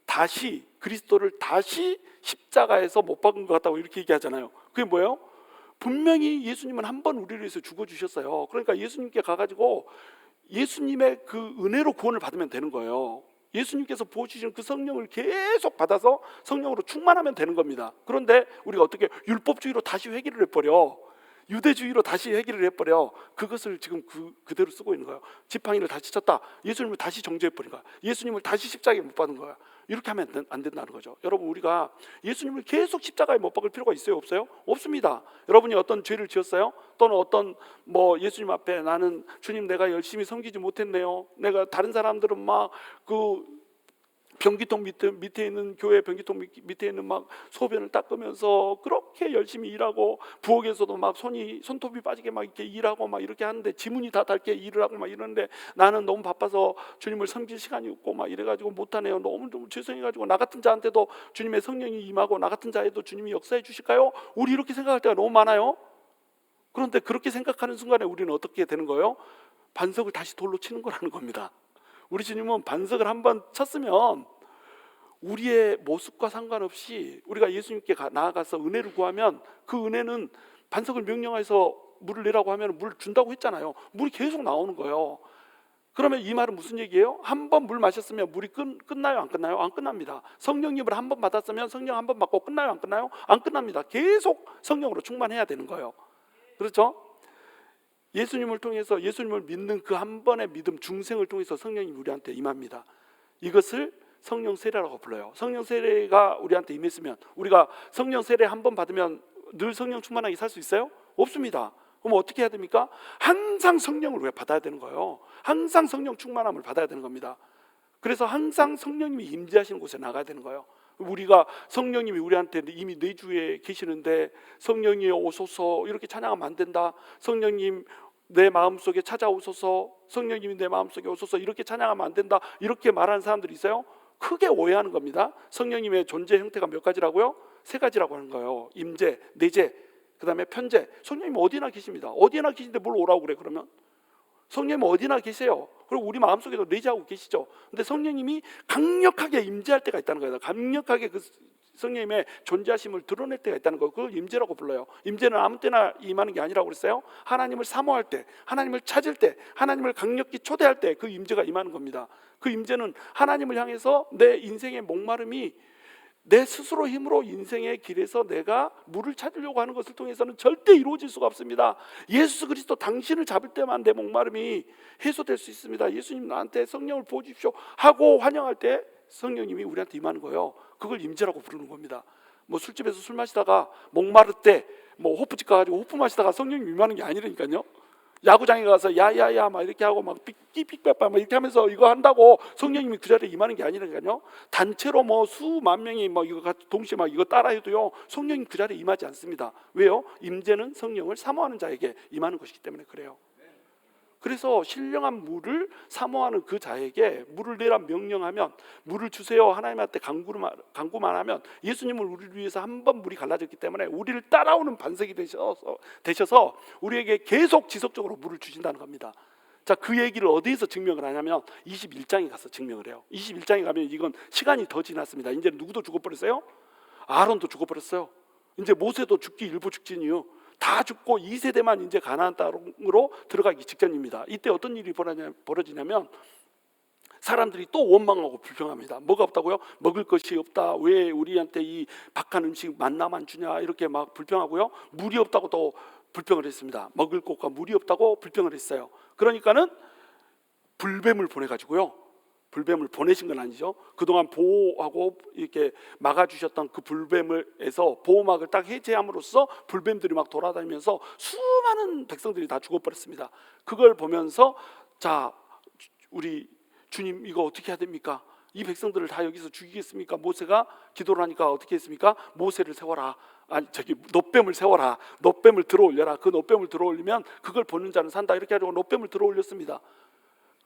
S1: 다시, 그리스도를 다시 십자가에서 못 박은 것 같다고 이렇게 얘기하잖아요. 그게 뭐예요? 분명히 예수님은 한 번 우리를 위해서 죽어주셨어요. 그러니까 예수님께 가가지고 예수님의 그 은혜로 구원을 받으면 되는 거예요. 예수님께서 부어주시는 그 성령을 계속 받아서 성령으로 충만하면 되는 겁니다. 그런데 우리가 어떻게 율법주의로 다시 회귀를 해버려, 유대주의로 다시 회귀를 해버려. 그것을 지금 그대로 쓰고 있는 거예요. 지팡이를 다시 쳤다, 예수님을 다시 정죄해버린 거야. 예수님을 다시 십자가에 못 박은 거야. 이렇게 하면 안 된다는 거죠. 여러분, 우리가 예수님을 계속 십자가에 못 박을 필요가 있어요, 없어요? 없습니다. 여러분이 어떤 죄를 지었어요? 또는 어떤 예수님 앞에 나는 주님 내가 열심히 섬기지 못했네요, 내가 다른 사람들은 막 변기통 밑에 있는 교회 변기통 밑에 있는 막 소변을 닦으면서 그렇게 열심히 일하고, 부엌에서도 막 손톱이 빠지게 막 이렇게 일하고 막 이렇게 하는데, 지문이 다 닳게 일을 하고 막 이러는데 나는 너무 바빠서 주님을 섬길 시간이 없고 막 이래가지고 못하네요. 너무 좀 죄송해가지고 나 같은 자한테도 주님의 성령이 임하고 나 같은 자에도 주님이 역사해 주실까요? 우리 이렇게 생각할 때가 너무 많아요. 그런데 그렇게 생각하는 순간에 우리는 어떻게 되는 거예요? 반석을 다시 돌로 치는 거라는 겁니다. 우리 주님은 반석을 한번 쳤으면 우리의 모습과 상관없이 우리가 예수님께 나아가서 은혜를 구하면 그 은혜는 반석을 명령해서 물을 내라고 하면 물을 준다고 했잖아요. 물이 계속 나오는 거예요. 그러면 이 말은 무슨 얘기예요? 한 번 물 마셨으면 물이 끝나요, 안 끝나요? 안 끝납니다. 성령님을 한 번 받았으면 성령 한 번 받고 끝나요, 안 끝나요? 안 끝납니다. 계속 성령으로 충만해야 되는 거예요. 그렇죠? 예수님을 통해서, 예수님을 믿는 그 한 번의 믿음, 중생을 통해서 성령이 우리한테 임합니다. 이것을 성령 세례라고 불러요. 성령 세례가 우리한테 임했으면, 우리가 성령 세례 한 번 받으면 늘 성령 충만하게 살 수 있어요? 없습니다. 그럼 어떻게 해야 됩니까? 항상 성령을 우리가 받아야 되는 거예요. 항상 성령 충만함을 받아야 되는 겁니다. 그래서 항상 성령님이 임재하시는 곳에 나가야 되는 거예요. 우리가 성령님이 우리한테 이미 내주에 계시는데 성령이 오소서 이렇게 찬양하면 안 된다. 성령님 내 마음속에 찾아오소서, 성령님이 내 마음속에 오소서 이렇게 찬양하면 안 된다. 이렇게 말하는 사람들이 있어요. 크게 오해하는 겁니다. 성령님의 존재 형태가 몇 가지라고요? 세 가지라고 하는 거예요. 임재, 내재, 그 다음에 편재. 성령님 어디나 계십니다. 어디나 계신데 뭘 오라고 그래? 그러면 성령님 어디나 계세요. 그리고 우리 마음속에도 내재하고 계시죠. 근데 성령님이 강력하게 임재할 때가 있다는 거예요. 강력하게 그 성령님의 존재하심을 드러낼 때가 있다는 거예요. 그걸 임재라고 불러요. 임재는 아무 때나 임하는 게 아니라고 그랬어요. 하나님을 사모할 때, 하나님을 찾을 때, 하나님을 강력히 초대할 때 그 임재가 임하는 겁니다. 그 임재는 하나님을 향해서 내 인생의 목마름이 내 스스로 힘으로 인생의 길에서 내가 물을 찾으려고 하는 것을 통해서는 절대 이루어질 수가 없습니다. 예수 그리스도 당신을 잡을 때만 내 목마름이 해소될 수 있습니다. 예수님 나한테 성령을 부어주십시오 하고 환영할 때 성령님이 우리한테 임하는 거예요. 그걸 임재라고 부르는 겁니다. 뭐 술집에서 술 마시다가 목마를 때 뭐 호프집 가가지고 호프 마시다가 성령이 임하는 게 아니라니까요. 야구장에 가서 야야야 막 이렇게 하고 막 삑삑삑 막 이렇게 하면서 이거 한다고 성령님이 그 자리에 임하는 게 아니라니까요. 단체로 뭐 수만 명이 뭐 이거 같이 동시에 막 이거 따라해도요 성령님 그 자리에 임하지 않습니다. 왜요? 임재는 성령을 사모하는 자에게 임하는 것이기 때문에 그래요. 그래서 신령한 물을 사모하는 그 자에게 물을 내라 명령하면 물을 주세요 하나님한테 간구만 하면 예수님을 우리를 위해서 한 번 물이 갈라졌기 때문에 우리를 따라오는 반석이 되셔서 우리에게 계속 지속적으로 물을 주신다는 겁니다. 자, 그 얘기를 어디에서 증명을 하냐면 21장에 가서 증명을 해요. 21장에 가면 이건 시간이 더 지났습니다. 이제 누구도 죽어버렸어요? 아론도 죽어버렸어요. 이제 모세도 죽기 일부 직전이요. 다 죽고 2세대만 이제 가나안 땅으로 들어가기 직전입니다. 이때 어떤 일이 벌어지냐면 사람들이 또 원망하고 불평합니다. 뭐가 없다고요? 먹을 것이 없다. 왜 우리한테 이 박한 음식 만나만 주냐 이렇게 막 불평하고요. 물이 없다고 또 불평을 했습니다. 먹을 것과 물이 없다고 불평을 했어요. 그러니까는 불뱀을 보내가지고요. 불뱀을 보내신 건 아니죠. 그동안 보호하고 이렇게 막아주셨던 그 불뱀을에서 보호막을 딱 해제함으로써 불뱀들이 막 돌아다니면서 수많은 백성들이 다 죽어버렸습니다. 그걸 보면서 자, 우리 주님 이거 어떻게 해야 됩니까? 이 백성들을 다 여기서 죽이겠습니까? 모세가 기도를 하니까 어떻게 했습니까? 모세를 세워라. 아니 저기 놋뱀을 세워라. 놋뱀을 들어올려라. 그 놋뱀을 들어올리면 그걸 보는 자는 산다. 이렇게 해가지고 놋뱀을 들어올렸습니다.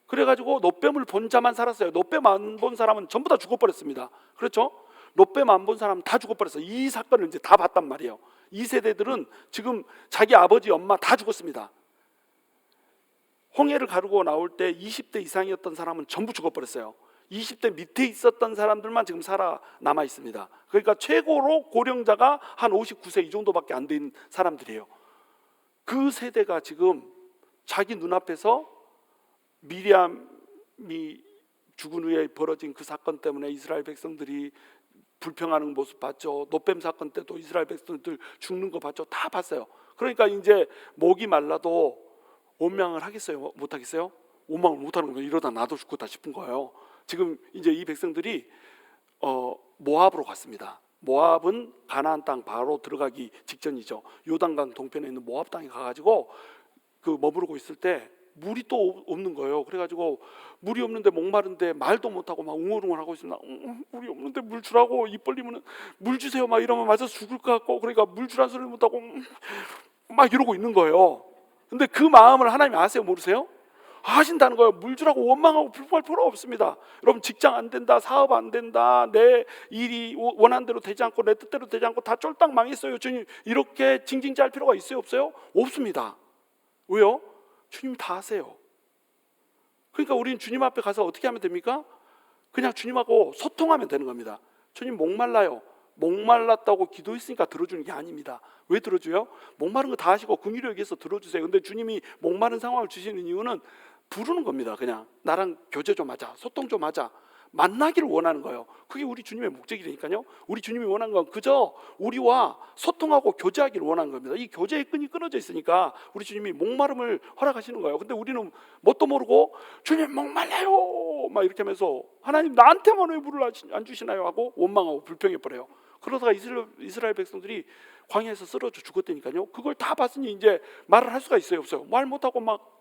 S1: 그래가지고 놋뱀을 본 자만 살았어요. 놋뱀 안 본 사람은 전부 다 죽어버렸습니다. 그렇죠? 놋뱀 안 본 사람은 다 죽어버렸어요. 이 사건을 이제 다 봤단 말이에요. 이 세대들은 지금 자기 아버지 엄마 다 죽었습니다. 홍해를 가르고 나올 때 20대 이상이었던 사람은 전부 죽어버렸어요. 20대 밑에 있었던 사람들만 지금 살아남아 있습니다. 그러니까 최고로 고령자가 한 59세 이 정도밖에 안 된 사람들이에요. 그 세대가 지금 자기 눈앞에서 미리암이 죽은 후에 벌어진 그 사건 때문에 이스라엘 백성들이 불평하는 모습 봤죠. 놋뱀 사건 때도 이스라엘 백성들 죽는 거 봤죠. 다 봤어요. 그러니까 이제 목이 말라도 원망을 하겠어요? 못 하겠어요? 원망을 못 하는 거예요. 이러다 나도 죽겠다 싶은 거예요. 지금 이제 이 백성들이 모압으로 갔습니다. 모압은 가나안 땅 바로 들어가기 직전이죠. 요단강 동편에 있는 모압 땅에 가가지고 그 머무르고 있을 때 물이 또 없는 거예요. 그래가지고 물이 없는데 목마른데 말도 못하고 막 웅얼웅얼하고 있습니다. 물이 없는데 물 주라고 입 벌리면 물 주세요 막 이러면 맞아서 죽을 것 같고 그러니까 물 주라는 소리 못하고 막 이러고 있는 거예요. 근데 그 마음을 하나님 아세요? 모르세요? 하신다는 거예요. 물 주라고 원망하고 불평할 필요 없습니다. 여러분 직장 안 된다, 사업 안 된다, 내 일이 원하는 대로 되지 않고 내 뜻대로 되지 않고 다 쫄딱 망했어요. 주님 이렇게 징징대할 필요가 있어요? 없어요? 없습니다. 왜요? 주님이 다 아세요. 그러니까 우리는 주님 앞에 가서 어떻게 하면 됩니까? 그냥 주님하고 소통하면 되는 겁니다. 주님 목말라요. 목말랐다고 기도했으니까 들어주는 게 아닙니다. 왜 들어줘요? 목마른 거 다 하시고 긍휼히 여기서 들어주세요. 근데 주님이 목마른 상황을 주시는 이유는 부르는 겁니다. 그냥 나랑 교제 좀 하자, 소통 좀 하자, 만나기를 원하는 거예요. 그게 우리 주님의 목적이니까요. 우리 주님이 원하는 건 그저 우리와 소통하고 교제하기를 원하는 겁니다. 이 교제의 끈이 끊어져 있으니까 우리 주님이 목마름을 허락하시는 거예요. 근데 우리는 뭣도 모르고 주님 목말라요 막 이렇게 하면서 하나님 나한테만 왜 물을 안 주시나요 하고 원망하고 불평해 버려요. 그러다가 이스라엘 백성들이 광야에서 쓰러져 죽었다니까요. 그걸 다 봤으니 이제 말을 할 수가 있어요? 없어요? 말 못하고 막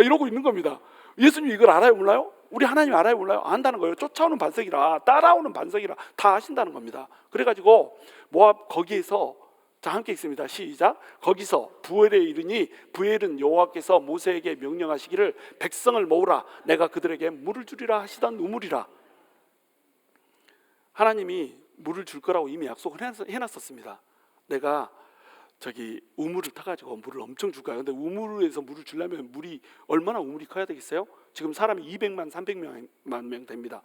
S1: 이러고 있는 겁니다. 예수님 이걸 알아요? 몰라요? 우리 하나님 알아요? 몰라요? 안다는 거예요. 쫓아오는 반석이라, 따라오는 반석이라 다 아신다는 겁니다. 그래가지고 모압 거기에서 자 함께 읽습니다. 시작. 거기서 부엘에 이르니 부엘은 여호와께서 모세에게 명령하시기를 백성을 모으라 내가 그들에게 물을 주리라 하시던 우물이라. 하나님이 물을 줄 거라고 이미 약속을 해놨었습니다. 내가 저기 우물을 타가지고 물을 엄청 줄 거야. 근데 우물에서 물을 주려면 물이 얼마나 우물이 커야 되겠어요? 지금 사람이 200만 300만 명 됩니다.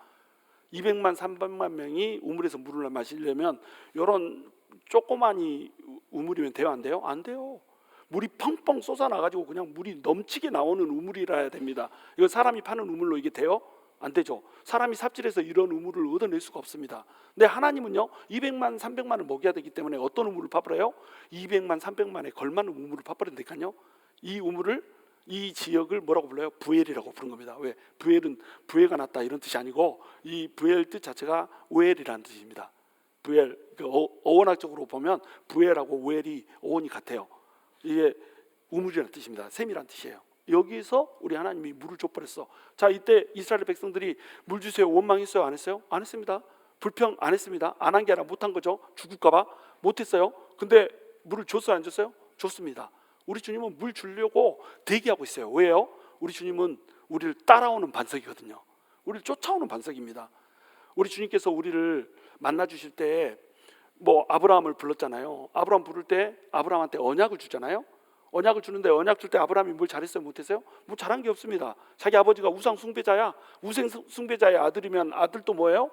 S1: 200만 300만 명이 우물에서 물을 마시려면 이런 조그마니 우물이면 돼요? 안 돼요? 안 돼요. 물이 펑펑 쏟아나가지고 그냥 물이 넘치게 나오는 우물이라야 됩니다. 이거 사람이 파는 우물로 이게 돼요? 안 되죠. 사람이 삽질해서 이런 우물을 얻어낼 수가 없습니다. 근데 하나님은요 200만 300만을 먹여야 되기 때문에 어떤 우물을 파버려요? 200만 300만에 걸맞는 우물을 파버린다니까요. 이 우물을 이 지역을 뭐라고 불러요? 부엘이라고 부른 겁니다. 왜? 부엘은 부해가 났다 이런 뜻이 아니고 이 부엘 뜻 자체가 오엘이라는 뜻입니다. 부엘, 그 어원학적으로 보면 부엘하고 오엘이 어원이 같아요. 이게 우물이라는 뜻입니다. 샘이라는 뜻이에요. 여기서 우리 하나님이 물을 줘버렸어. 자, 이때 이스라엘 백성들이 물 주세요 원망했어요? 안 했어요? 안 했습니다. 불평 안 했습니다. 안 한 게 아니라 못한 거죠. 죽을까봐 못했어요. 근데 물을 줬어요? 안 줬어요? 줬습니다. 우리 주님은 물 주려고 대기하고 있어요. 왜요? 우리 주님은 우리를 따라오는 반석이거든요. 우리를 쫓아오는 반석입니다. 우리 주님께서 우리를 만나 주실 때 뭐 아브라함을 불렀잖아요. 아브라함 부를 때 아브라함한테 언약을 주잖아요. 언약을 주는데 언약 줄 때 아브라함이 뭘 잘했어요? 못했어요? 뭐 잘한 게 없습니다. 자기 아버지가 우상 숭배자야. 우상 숭배자의 아들이면 아들도 뭐예요?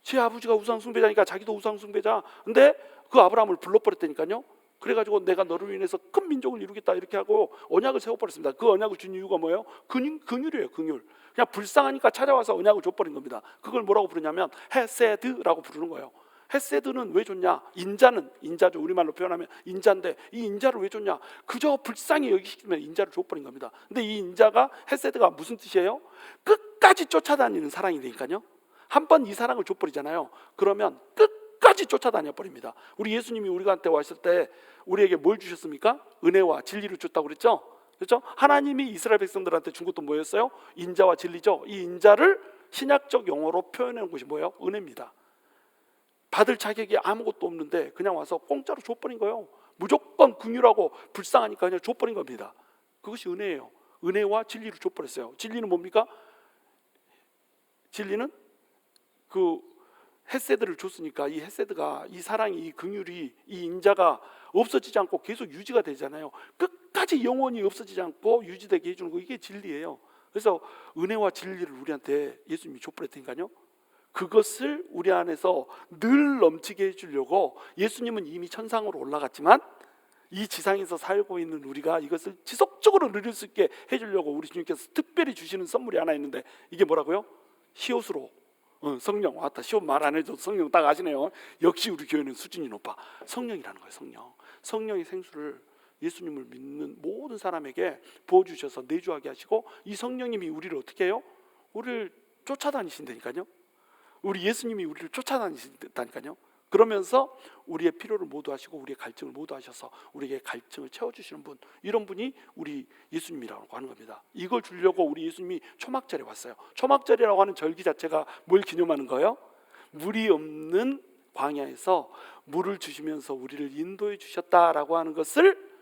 S1: 제 아버지가 우상 숭배자니까 자기도 우상 숭배자. 근데 그 아브라함을 불러버렸다니까요. 그래가지고 내가 너를 위해서 큰 민족을 이루겠다 이렇게 하고 언약을 세워버렸습니다. 그 언약을 준 이유가 뭐예요? 긍휼이에요. 긍휼. 그냥 불쌍하니까 찾아와서 언약을 줘버린 겁니다. 그걸 뭐라고 부르냐면 헤세드라고 부르는 거예요. 헤세드는 왜 줬냐? 인자죠. 우리말로 표현하면 인자인데 이 인자를 왜 줬냐? 그저 불쌍히 여기시면 인자를 줘버린 겁니다. 근데 이 인자가 헤세드가 무슨 뜻이에요? 끝까지 쫓아다니는 사랑이니까요. 한 번 이 사랑을 줘버리잖아요. 그러면 끝까지 쫓아다녀 버립니다. 우리 예수님이 우리한테 왔을 때 우리에게 뭘 주셨습니까? 은혜와 진리를 줬다고 그랬죠. 그렇죠? 하나님이 이스라엘 백성들한테 준 것도 뭐였어요? 인자와 진리죠. 이 인자를 신약적 용어로 표현하는 것이 뭐예요? 은혜입니다. 받을 자격이 아무것도 없는데 그냥 와서 공짜로 줘버린 거예요. 무조건 긍휼하고 불쌍하니까 그냥 줘버린 겁니다. 그것이 은혜예요. 은혜와 진리를 줘버렸어요. 진리는 뭡니까? 진리는 그 헤세드를 줬으니까 이 헤세드가, 이 사랑이, 이 긍휼이, 이 인자가 없어지지 않고 계속 유지가 되잖아요. 끝까지 영원히 없어지지 않고 유지되게 해주는 거, 이게 진리예요. 그래서 은혜와 진리를 우리한테 예수님이 줘버렸다니까요. 그것을 우리 안에서 늘 넘치게 해주려고 예수님은 이미 천상으로 올라갔지만 이 지상에서 살고 있는 우리가 이것을 지속적으로 누릴 수 있게 해주려고 우리 주님께서 특별히 주시는 선물이 하나 있는데 이게 뭐라고요? 시옷으로 성령. 왔다. 시옷 말 안 해도 성령 딱 아시네요. 역시 우리 교회는 수준이 높아. 성령이라는 거예요. 성령의 생수를 예수님을 믿는 모든 사람에게 부어주셔서 내주하게 하시고 이 성령님이 우리를 어떻게 해요? 우리를 쫓아다니신다니까요. 우리 예수님이 우리를 쫓아다니신다니까요. 그러면서 우리의 필요를 모두 하시고 우리의 갈증을 모두 하셔서 우리에게 갈증을 채워주시는 분, 이런 분이 우리 예수님이라고 하는 겁니다. 이걸 주려고 우리 예수님이 초막절에 왔어요. 초막절이라고 하는 절기 자체가 뭘 기념하는 거예요? 물이 없는 광야에서 물을 주시면서 우리를 인도해 주셨다라고 하는 것을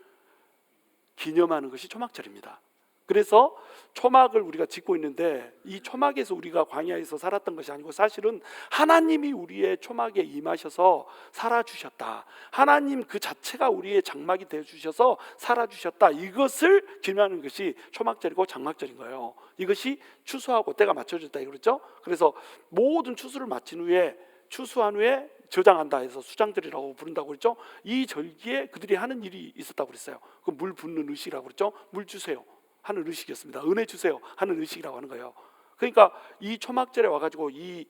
S1: 기념하는 것이 초막절입니다. 그래서 초막을 우리가 짓고 있는데 이 초막에서 우리가 광야에서 살았던 것이 아니고 사실은 하나님이 우리의 초막에 임하셔서 살아주셨다. 하나님 그 자체가 우리의 장막이 되어주셔서 살아주셨다. 이것을 기념하는 것이 초막절이고 장막절인 거예요. 이것이 추수하고 때가 맞춰졌다 그랬죠. 그래서 모든 추수를 마친 후에 추수한 후에 저장한다 해서 수장절이라고 부른다고 그랬죠. 이 절기에 그들이 하는 일이 있었다고 그랬어요. 그 물 붓는 의식이라고 그랬죠. 물 주세요 하는 의식이었습니다. 은혜 주세요 하는 의식이라고 하는 거예요. 그러니까 이 초막절에 와가지고 이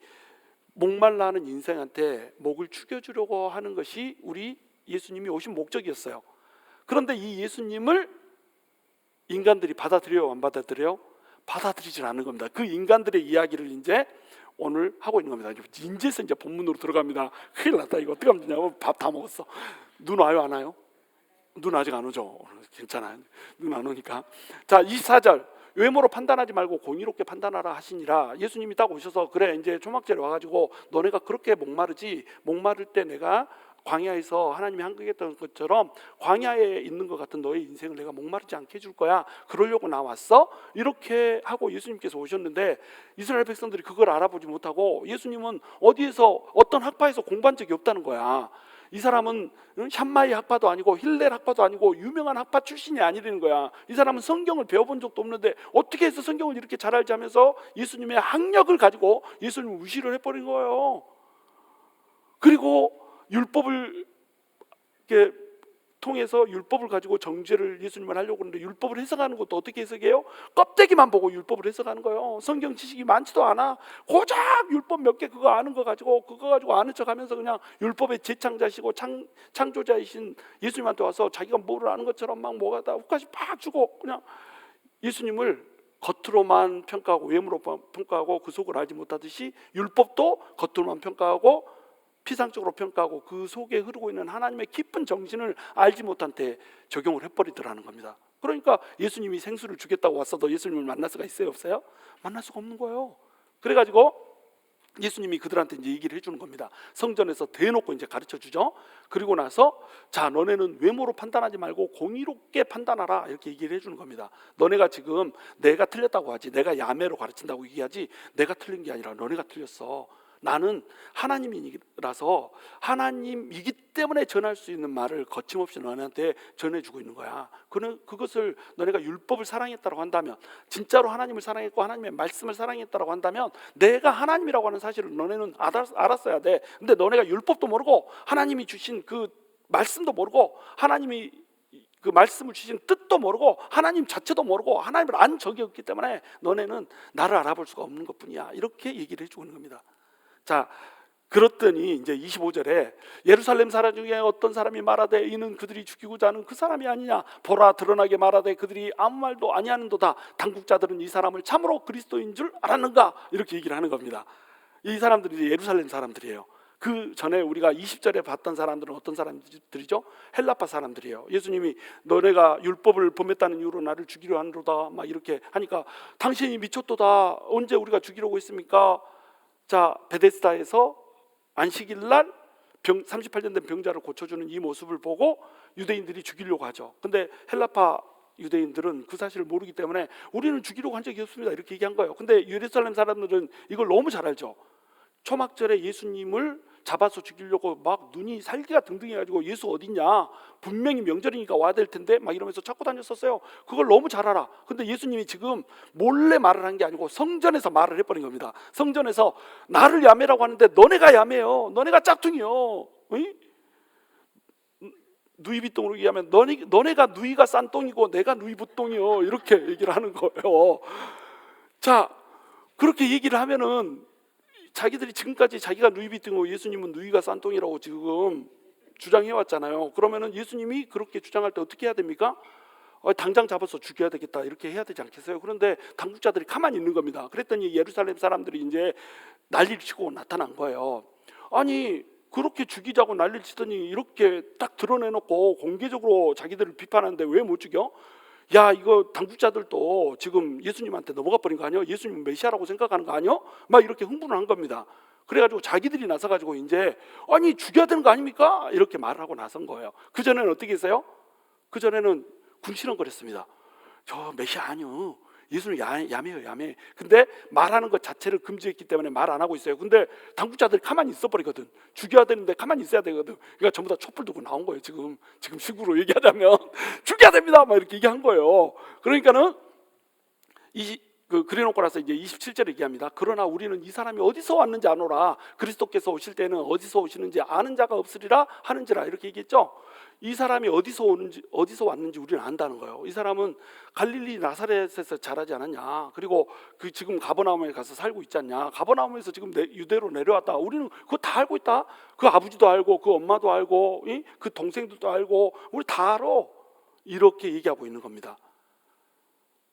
S1: 목말라 하는 인생한테 목을 축여주려고 하는 것이 우리 예수님이 오신 목적이었어요. 그런데 이 예수님을 인간들이 받아들여요? 안 받아들여요? 받아들이질 않는 겁니다. 그 인간들의 이야기를 이제 오늘 하고 있는 겁니다. 이제서 이제 본문으로 들어갑니다. 큰일 났다. 이거 어떻게 하면 되냐고. 밥 다 먹었어. 눈 와요? 안 와요? 눈 아직 안 오죠? 괜찮아요. 눈 안 오니까. 자, 24절. 외모로 판단하지 말고 공의롭게 판단하라 하시니라. 예수님이 딱 오셔서 그래 이제 초막절에 와가지고 너네가 그렇게 목마르지, 목마를 때 내가 광야에서 하나님이 한국했던 것처럼 광야에 있는 것 같은 너의 인생을 내가 목마르지 않게 해줄 거야. 그러려고 나왔어. 이렇게 하고 예수님께서 오셨는데 이스라엘 백성들이 그걸 알아보지 못하고 예수님은 어디에서 어떤 학파에서 공부한 적이 없다는 거야. 이 사람은 샴마이 학파도 아니고 힐렐 학파도 아니고 유명한 학파 출신이 아니라는 거야. 이 사람은 성경을 배워본 적도 없는데 어떻게 해서 성경을 이렇게 잘 알지 하면서 예수님의 학력을 가지고 예수님을 무시를 해버린 거예요. 그리고 율법을 이렇게 통해서 율법을 가지고 정죄를 예수님을 하려고 하는데 율법을 해석하는 것도 어떻게 해석해요? 껍데기만 보고 율법을 해석하는 거예요. 성경 지식이 많지도 않아. 고작 율법 몇 개 그거 아는 거 가지고 그거 가지고 아는 척하면서 그냥 율법의 제창자시고 창조자이신 예수님한테 와서 자기가 뭐를 아는 것처럼 막 뭐가 다 욱하시 팍 주고 그냥 예수님을 겉으로만 평가하고 외모로만 평가하고 그 속을 알지 못하듯이 율법도 겉으로만 평가하고 피상적으로 평가하고 그 속에 흐르고 있는 하나님의 깊은 정신을 알지 못한 때 적용을 해버리더라는 겁니다. 그러니까 예수님이 생수를 주겠다고 왔어도 예수님을 만날 수가 있어요, 없어요? 만날 수가 없는 거예요. 그래가지고 예수님이 그들한테 이제 얘기를 해주는 겁니다. 성전에서 대놓고 이제 가르쳐 주죠. 그리고 나서 자, 너네는 외모로 판단하지 말고 공의롭게 판단하라, 이렇게 얘기를 해주는 겁니다. 너네가 지금 내가 틀렸다고 하지, 내가 야매로 가르친다고 얘기하지, 내가 틀린 게 아니라 너네가 틀렸어. 나는 하나님이라서 하나님이기 때문에 전할 수 있는 말을 거침없이 너네한테 전해주고 있는 거야. 그것을 너네가 율법을 사랑했다고 한다면, 진짜로 하나님을 사랑했고 하나님의 말씀을 사랑했다고 한다면 내가 하나님이라고 하는 사실을 너네는 알았어야 돼. 근데 너네가 율법도 모르고 하나님이 주신 그 말씀도 모르고 하나님이 그 말씀을 주신 뜻도 모르고 하나님 자체도 모르고 하나님을 안 적이 없기 때문에 너네는 나를 알아볼 수가 없는 것뿐이야. 이렇게 얘기를 해주고 있는 겁니다. 자, 그렇더니 이제 25절에 예루살렘 사람 중에 어떤 사람이 말하되 이는 그들이 죽이고자 하는 그 사람이 아니냐, 보라 드러나게 말하되 그들이 아무 말도 아니하는도다. 당국자들은 이 사람을 참으로 그리스도인 줄 알았는가, 이렇게 얘기를 하는 겁니다. 이 사람들이 이제 예루살렘 사람들이에요. 그 전에 우리가 20절에 봤던 사람들은 어떤 사람들이죠? 헬라파 사람들이에요. 예수님이 너네가 율법을 범했다는 이유로 나를 죽이려 하노라 막 이렇게 하니까 당신이 미쳤도다. 언제 우리가 죽이려고 했습니까? 자, 베데스다에서 안식일 날 38년 된 병자를 고쳐주는 이 모습을 보고 유대인들이 죽이려고 하죠. 근데 헬라파 유대인들은 그 사실을 모르기 때문에 우리는 죽이려고 한 적이 없습니다, 이렇게 얘기한 거예요. 근데 예루살렘 사람들은 이걸 너무 잘 알죠. 초막절에 예수님을 잡아서 죽이려고 막 눈이 살기가 등등해가지고 예수 어딨냐, 분명히 명절이니까 와야 될 텐데 막 이러면서 찾고 다녔었어요. 그걸 너무 잘 알아. 근데 예수님이 지금 몰래 말을 한 게 아니고 성전에서 말을 해버린 겁니다. 성전에서 나를 야매라고 하는데 너네가 야매요, 너네가 짝퉁이요. 응? 누이비똥으로 얘기하면 너네가 누이가 싼 똥이고 내가 누이부똥이요, 이렇게 얘기를 하는 거예요. 자, 그렇게 얘기를 하면은 자기들이 지금까지 자기가 누이비똥이고 예수님은 누이가 싼 똥이라고 지금 주장해 왔잖아요. 그러면은 예수님이 그렇게 주장할 때 어떻게 해야 됩니까? 당장 잡아서 죽여야 되겠다, 이렇게 해야 되지 않겠어요? 그런데 당국자들이 가만히 있는 겁니다. 그랬더니 예루살렘 사람들이 이제 난리를 치고 나타난 거예요. 아니, 그렇게 죽이자고 난리를 치더니 이렇게 딱 드러내놓고 공개적으로 자기들을 비판하는데 왜 못 죽여? 야, 이거 당국자들도 지금 예수님한테 넘어가 버린 거 아니야? 예수님은 메시아라고 생각하는 거 아니야? 막 이렇게 흥분을 한 겁니다. 그래가지고 자기들이 나서가지고 이제 아니, 죽여야 되는 거 아닙니까? 이렇게 말을 하고 나선 거예요. 그전에는 어떻게 했어요? 그전에는 군시렁거렸습니다. 저 메시아 아니요, 예수는 야매요, 야매. 근데 말하는 것 자체를 금지했기 때문에 말 안 하고 있어요. 근데 당국자들이 가만히 있어 버리거든. 죽여야 되는데 가만히 있어야 되거든. 그러니까 전부 다 촛불 들고 나온 거예요. 지금 식으로 얘기하자면 죽여야 됩니다, 막 이렇게 얘기한 거예요. 그러니까는 그래놓고 나서 이제 27절에 얘기합니다. 그러나 우리는 이 사람이 어디서 왔는지 아노라. 그리스도께서 오실 때는 어디서 오시는지 아는 자가 없으리라 하는지라, 이렇게 얘기했죠. 이 사람이 어디서 왔는지 우리는 안다는 거예요. 이 사람은 갈릴리 나사렛에서 자라지 않았냐, 그리고 그 지금 가버나움에 가서 살고 있지 않냐, 가버나움에서 지금 유대로 내려왔다, 우리는 그거 다 알고 있다. 그 아버지도 알고 그 엄마도 알고 그 동생들도 알고 우리 다 알아, 이렇게 얘기하고 있는 겁니다.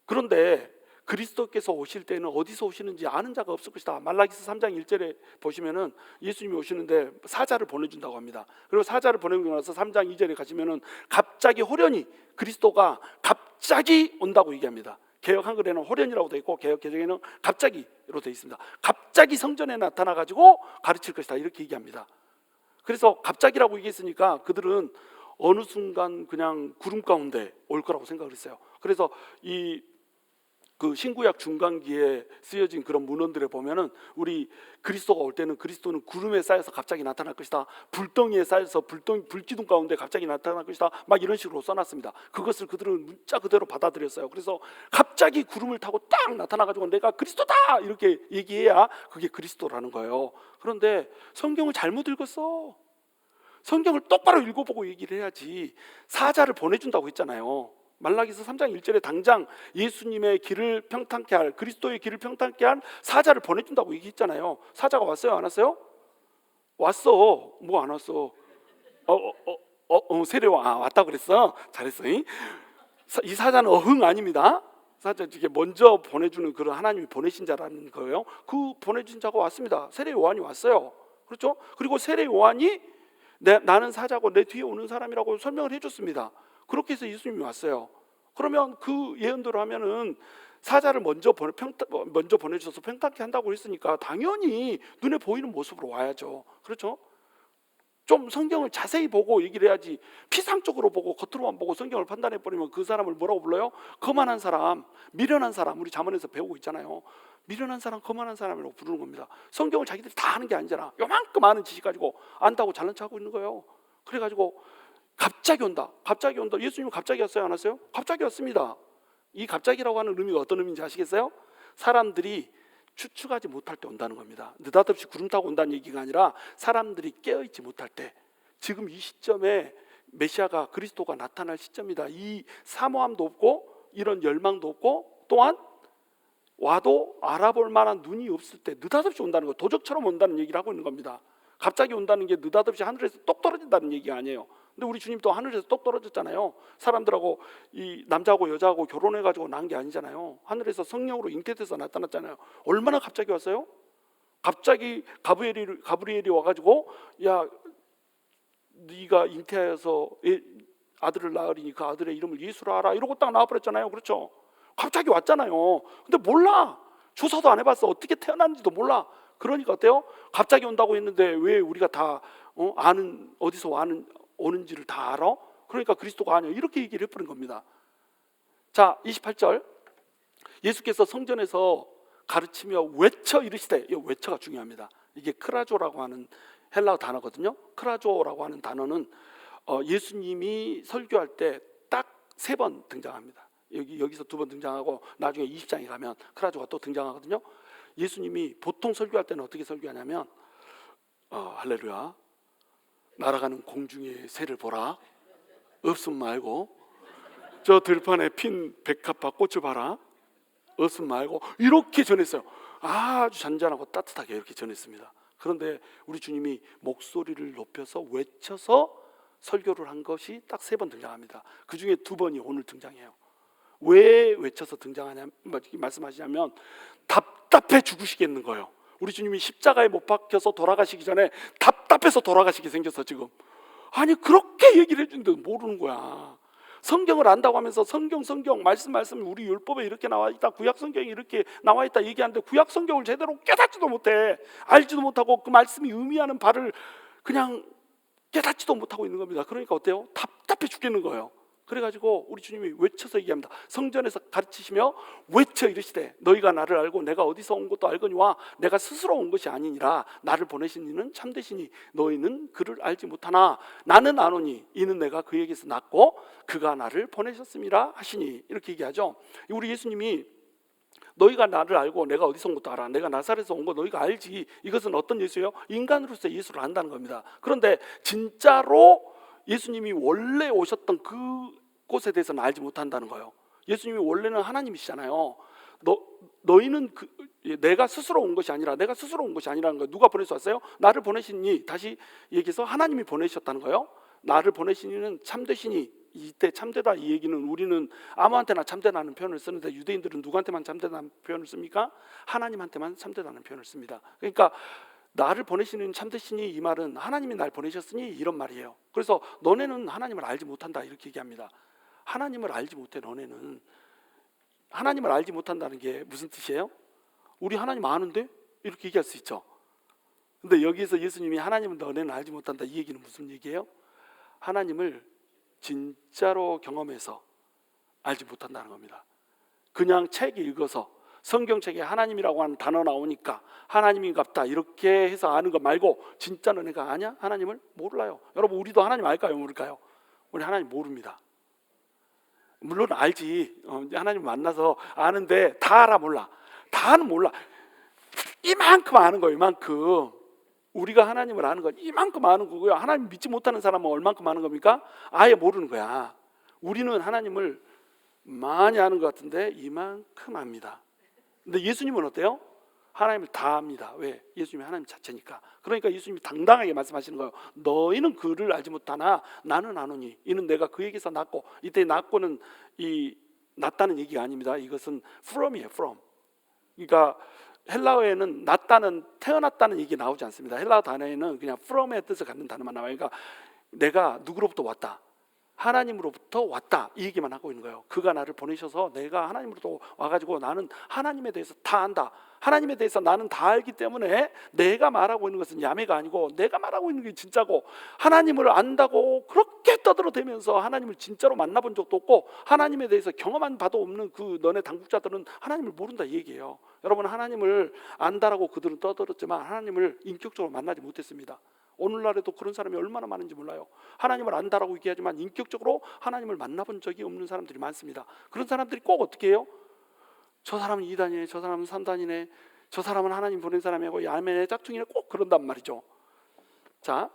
S1: 그런데 그리스도께서 오실 때는 어디서 오시는지 아는 자가 없을 것이다. 말라기서 3장 1절에 보시면은 예수님이 오시는데 사자를 보내준다고 합니다. 그리고 사자를 보내고 나서 3장 2절에 가시면은 갑자기 호련히, 그리스도가 갑자기 온다고 얘기합니다. 개역 한글에는 호련이라고 되어 있고 개역 개정에는 갑자기로 되어 있습니다. 갑자기 성전에 나타나 가지고 가르칠 것이다, 이렇게 얘기합니다. 그래서 갑자기라고 얘기했으니까 그들은 어느 순간 그냥 구름 가운데 올 거라고 생각을 했어요. 그래서 그 신구약 중간기에 쓰여진 그런 문헌들에 보면은 우리 그리스도가 올 때는 그리스도는 구름에 쌓여서 갑자기 나타날 것이다, 불덩이에 쌓여서 불기둥 가운데 갑자기 나타날 것이다, 막 이런 식으로 써놨습니다. 그것을 그들은 문자 그대로 받아들였어요. 그래서 갑자기 구름을 타고 딱 나타나가지고 내가 그리스도다, 이렇게 얘기해야 그게 그리스도라는 거예요. 그런데 성경을 잘못 읽었어. 성경을 똑바로 읽어보고 얘기를 해야지. 사자를 보내준다고 했잖아요. 말라기서 3장 1절에 당장 예수님의 길을 평탄케 할, 그리스도의 길을 평탄케 할 사자를 보내준다고 얘기했잖아요. 사자가 왔어요, 안 왔어요? 왔어. 뭐 안 왔어? 세례와 왔다 그랬어. 잘했어. 이 사자는 어흥 아닙니다. 사자 이게 먼저 보내주는 그런 하나님이 보내신 자라는 거예요. 그 보내준 자가 왔습니다. 세례 요한이 왔어요. 그렇죠? 그리고 세례 요한이 나는 사자고 내 뒤에 오는 사람이라고 설명을 해줬습니다. 그렇게 해서 예수님이 왔어요. 그러면 그 예언대로 하면은 사자를 먼저 보내주셔서 평탁히 한다고 했으니까 당연히 눈에 보이는 모습으로 와야죠. 그렇죠? 좀 성경을 자세히 보고 얘기를 해야지, 피상적으로 보고 겉으로만 보고 성경을 판단해버리면 그 사람을 뭐라고 불러요? 거만한 사람, 미련한 사람. 우리 잠언에서 배우고 있잖아요. 미련한 사람, 거만한 사람이라고 부르는 겁니다. 성경을 자기들이 다 아는 게 아니잖아. 요만큼 아는 지식 가지고 안다고 잘난 척하고 있는 거예요. 그래가지고 갑자기 온다. 예수님은 갑자기 왔어요? 안 왔어요? 갑자기 왔습니다. 이 갑자기라고 하는 의미가 어떤 의미인지 아시겠어요? 사람들이 추측하지 못할 때 온다는 겁니다. 느닷없이 구름 타고 온다는 얘기가 아니라 사람들이 깨어있지 못할 때, 지금 이 시점에 메시아가, 그리스도가 나타날 시점이다. 이 사모함도 없고 이런 열망도 없고 또한 와도 알아볼 만한 눈이 없을 때 느닷없이 온다는 거, 도적처럼 온다는 얘기를 하고 있는 겁니다. 갑자기 온다는 게 느닷없이 하늘에서 똑 떨어진다는 얘기가 아니에요. 근데 우리 주님도 하늘에서 똑 떨어졌잖아요. 사람들하고, 이 남자하고 여자하고 결혼해가지고 난 게 아니잖아요. 하늘에서 성령으로 잉태돼서 나타났잖아요. 얼마나 갑자기 왔어요? 갑자기 가브리엘이 와가지고, 야, 네가 잉태하여서 아들을 낳으리니 그 아들의 이름을 예수라 하라, 이러고 딱 나와버렸잖아요. 그렇죠? 갑자기 왔잖아요. 근데 몰라. 조사도 안 해봤어. 어떻게 태어났는지도 몰라. 그러니까 어때요? 갑자기 온다고 했는데 왜 우리가 다 아는, 어디서 오는지를 다 알아? 그러니까 그리스도가 아니야, 이렇게 얘기를 해버린 겁니다. 자, 28절, 예수께서 성전에서 가르치며 외쳐 이르시되, 이 외쳐가 중요합니다. 이게 크라조라고 하는 헬라어 단어거든요. 크라조라고 하는 단어는 예수님이 설교할 때 딱 3번 등장합니다. 여기서 2번 등장하고 나중에 20장에 가면 크라조가 또 등장하거든요. 예수님이 보통 설교할 때는 어떻게 설교하냐면, 할렐루야, 날아가는 공중의 새를 보라, 없음 말고, 저 들판에 핀 백합화 꽃을 봐라, 없음 말고, 이렇게 전했어요. 아주 잔잔하고 따뜻하게 이렇게 전했습니다. 그런데 우리 주님이 목소리를 높여서 외쳐서 설교를 한 것이 딱 3번 등장합니다. 그 중에 2번이 오늘 등장해요. 왜 외쳐서 말씀하시냐면 답답해 죽으시겠는 거예요. 우리 주님이 십자가에 못 박혀서 돌아가시기 전에 답답해서 돌아가시게 생겼어 지금. 아니 그렇게 얘기를 해주는데 모르는 거야. 성경을 안다고 하면서 성경 말씀 우리 율법에 이렇게 나와 있다, 구약 성경에 이렇게 나와 있다 얘기하는데 구약 성경을 제대로 깨닫지도 못해. 알지도 못하고 그 말씀이 의미하는 바를 그냥 깨닫지도 못하고 있는 겁니다. 그러니까 어때요? 답답해 죽겠는 거예요. 그래가지고 우리 주님이 외쳐서 얘기합니다. 성전에서 가르치시며 외쳐 이르시되, 너희가 나를 알고 내가 어디서 온 것도 알거니와 내가 스스로 온 것이 아니니라. 나를 보내신 이는 참되시니 너희는 그를 알지 못하나 나는 아노니 이는 내가 그에게서 났고 그가 나를 보내셨음이라 하시니, 이렇게 얘기하죠. 우리 예수님이 너희가 나를 알고 내가 어디서 온 것도 알아, 내가 나사렛에서 온 거 너희가 알지. 이것은 어떤 예수예요? 인간으로서 예수를 안다는 겁니다. 그런데 진짜로 예수님이 원래 오셨던 그곳에 대해서는 알지 못한다는 거예요. 예수님이 원래는 하나님이시잖아요. 너희는 내가 스스로 온 것이 아니라, 내가 스스로 온 것이 아니라는 거예요. 누가 보내서 왔어요? 나를 보내시니, 다시 얘기해서 하나님이 보내셨다는 거예요. 나를 보내시니는 참되시니, 이때 참되다 이 얘기는 우리는 아무한테나 참되다는 표현을 쓰는데 유대인들은 누구한테만 참되다는 표현을 씁니까? 하나님한테만 참되다는 표현을 씁니다. 그러니까 나를 보내시는 참되시니, 이 말은 하나님이 날 보내셨으니 이런 말이에요. 그래서 너네는 하나님을 알지 못한다 이렇게 얘기합니다. 하나님을 알지 못해. 너네는 하나님을 알지 못한다는 게 무슨 뜻이에요? 우리 하나님 아는데? 이렇게 얘기할 수 있죠. 근데 여기서 예수님이 하나님을 너네는 알지 못한다 이 얘기는 무슨 얘기예요? 하나님을 진짜로 경험해서 알지 못한다는 겁니다. 그냥 책 읽어서 성경책에 하나님이라고 하는 단어 나오니까 하나님인갑다 이렇게 해서 아는 거 말고 진짜로 내가 아냐? 하나님을 몰라요. 여러분, 우리도 하나님 알까요? 모를까요? 우리 하나님 모릅니다. 물론 알지. 하나님 만나서 아는데 다 알아 몰라. 다는 몰라. 이만큼 아는 거예요. 이만큼. 우리가 하나님을 아는 건 이만큼 아는 거고요. 하나님 믿지 못하는 사람은 얼만큼 아는 겁니까? 아예 모르는 거야. 우리는 하나님을 많이 아는 것 같은데 이만큼 압니다. 근데 예수님은 어때요? 하나님을 다 압니다. 왜? 예수님이 하나님 자체니까. 그러니까 예수님이 당당하게 말씀하시는 거예요. 너희는 그를 알지 못하나 나는 아노니 이는 내가 그에게서 낳고, 이때 낳고는 이 낫다는 얘기가 아닙니다. 이것은 from이에요. from. 그러니까 헬라어에는 낫다는, 태어났다는 얘기 나오지 않습니다. 헬라어 단어에는 그냥 from의 뜻을 갖는 단어만 나와요. 그러니까 내가 누구로부터 왔다, 하나님으로부터 왔다, 이 얘기만 하고 있는 거예요. 그가 나를 보내셔서 내가 하나님으로부터 와가지고 나는 하나님에 대해서 다 안다, 하나님에 대해서 나는 다 알기 때문에 내가 말하고 있는 것은 야매가 아니고 내가 말하고 있는 게 진짜고, 하나님을 안다고 그렇게 떠들어대면서 하나님을 진짜로 만나본 적도 없고 하나님에 대해서 경험한 바도 없는 그 너네 당국자들은 하나님을 모른다 이 얘기예요. 여러분, 하나님을 안다라고 그들은 떠들었지만 하나님을 인격적으로 만나지 못했습니다. 오늘날에도 그런 사람이 얼마나 많은지 몰라요. 하나님을 안다라고 얘기하지만 인격적으로 하나님을 만나본 적이 없는 사람들이 많습니다. 그런 사람들이 꼭 어떻게 해요? 저 사람은 2단이네, 저 사람은 3단이네, 저 사람은 하나님 보낸 사람이고 야매네, 짝퉁이네, 꼭 그런단 말이죠. 자,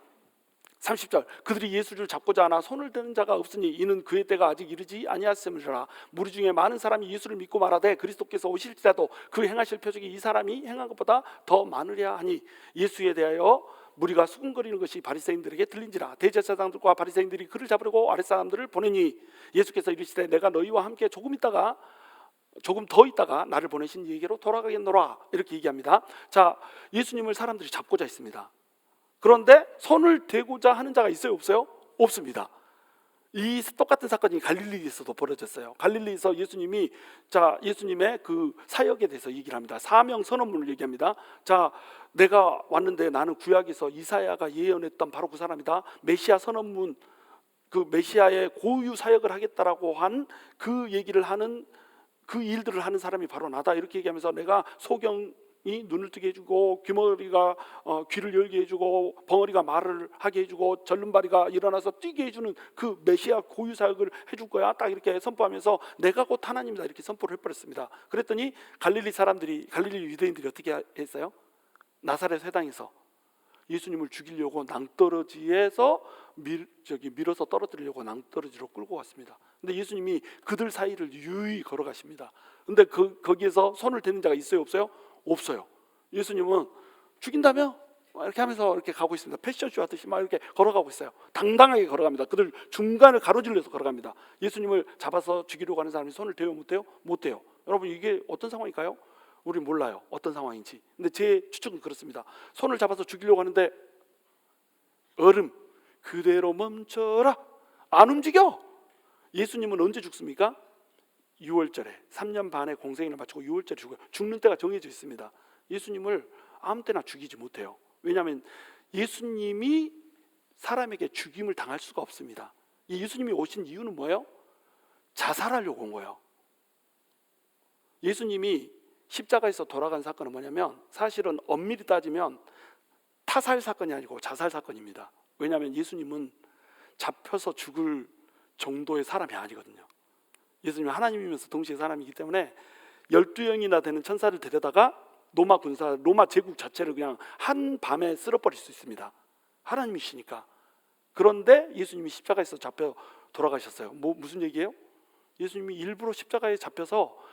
S1: 30절, 그들이 예수를 잡고자 하나 손을 대는 자가 없으니 이는 그의 때가 아직 이르지 아니하였음이라. 무리 중에 많은 사람이 예수를 믿고 말하되 그리스도께서 오실지라도 그 행하실 표적이 이 사람이 행한 것보다 더 많으랴 하니, 예수에 대하여 무리가 수군거리는 것이 바리새인들에게 들린지라. 대제사장들과 바리새인들이 그를 잡으려고 아랫사람들을 보내니 예수께서 이르시되 내가 너희와 함께 조금 더 있다가 나를 보내신 이에게로 돌아가겠노라, 이렇게 얘기합니다. 자, 예수님을 사람들이 잡고자 했습니다. 그런데 손을 대고자 하는 자가 있어요, 없어요? 없습니다. 이 똑같은 사건이 갈릴리에서도 벌어졌어요. 갈릴리에서 예수님의 그 사역에 대해서 얘기를 합니다. 사명 선언문을 얘기합니다. 자, 내가 왔는데 나는 구약에서 이사야가 예언했던 바로 그 사람이다. 메시아 선언문, 그 메시아의 고유 사역을 하겠다라고 한 그 얘기를 하는, 그 일들을 하는 사람이 바로 나다, 이렇게 얘기하면서 내가 소경이 눈을 뜨게 해주고 귀머리가 귀를 열게 해주고 벙어리가 말을 하게 해주고 절름발이가 일어나서 뛰게 해주는 그 메시아 고유 사역을 해줄 거야, 딱 이렇게 선포하면서 내가 곧 하나님이다, 이렇게 선포를 해버렸습니다. 그랬더니 갈릴리 유대인들이 어떻게 했어요? 나사렛 회당에서 예수님을 죽이려고 낭떠러지에서 밀어서 떨어뜨리려고 낭떠러지로 끌고 갔습니다. 근데 예수님이 그들 사이를 유유히 걸어가십니다. 근데 거기에서 손을 대는 자가 있어요, 없어요? 없어요. 예수님은 죽인다며? 이렇게 하면서 이렇게 가고 있습니다. 패션쇼 하듯이 막 이렇게 걸어가고 있어요. 당당하게 걸어갑니다. 그들 중간을 가로질러서 걸어갑니다. 예수님을 잡아서 죽이려고 하는 사람이 손을 대요, 못 대요? 못 대요. 여러분, 이게 어떤 상황일까요? 우리 몰라요, 어떤 상황인지. 근데 제 추측은 그렇습니다. 손을 잡아서 죽이려고 하는데 얼음 그대로 멈춰라, 안 움직여. 예수님은 언제 죽습니까? 6월절에 3년 반의 공생애를 마치고 6월절에 죽어요. 죽는 때가 정해져 있습니다. 예수님을 아무 때나 죽이지 못해요. 왜냐하면 예수님이 사람에게 죽임을 당할 수가 없습니다. 이 예수님이 오신 이유는 뭐예요? 자살하려고 온 거예요. 예수님이 십자가에서 돌아간 사건은 뭐냐면 사실은 엄밀히 따지면 타살 사건이 아니고 자살 사건입니다. 왜냐하면 예수님은 잡혀서 죽을 정도의 사람이 아니거든요. 예수님은 하나님이면서 동시에 사람이기 때문에 12영이나 되는 천사를 데려다가 로마 제국 자체를 그냥 한 밤에 쓸어버릴 수 있습니다. 하나님이시니까. 그런데 예수님이 십자가에서 잡혀 돌아가셨어요. 무슨 얘기예요? 예수님이 일부러 십자가에 잡혀서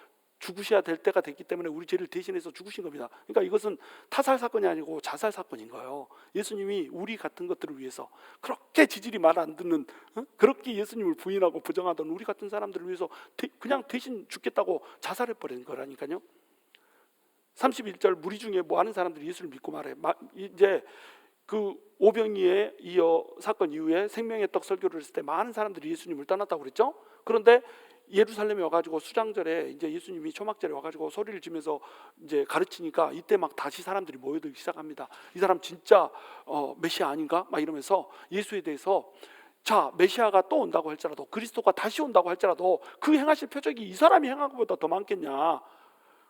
S1: 죽으셔야 될 때가 됐기 때문에 우리 죄를 대신해서 죽으신 겁니다. 그러니까 이것은 타살 사건이 아니고 자살 사건인 거예요. 예수님이 우리 같은 것들을 위해서, 그렇게 지질이 말 안 듣는, 그렇게 예수님을 부인하고 부정하던 우리 같은 사람들을 위해서 그냥 대신 죽겠다고 자살해버린 거라니까요. 31절, 무리 중에 뭐 하는 사람들이 예수를 믿고 말해. 이제 그 오병이의 사건 이후에 생명의 떡 설교를 했을 때 많은 사람들이 예수님을 떠났다고 그랬죠. 그런데 예루살렘에 와가지고 수장절에 이제 예수님이 초막절에 와가지고 소리를 지면서 이제 가르치니까 이때 막 다시 사람들이 모여들기 시작합니다. 이 사람 진짜 메시아 아닌가? 막 이러면서 예수에 대해서, 자, 메시아가 또 온다고 할지라도, 그리스도가 다시 온다고 할지라도 그 행하실 표적이 이 사람이 행한 것보다 더 많겠냐?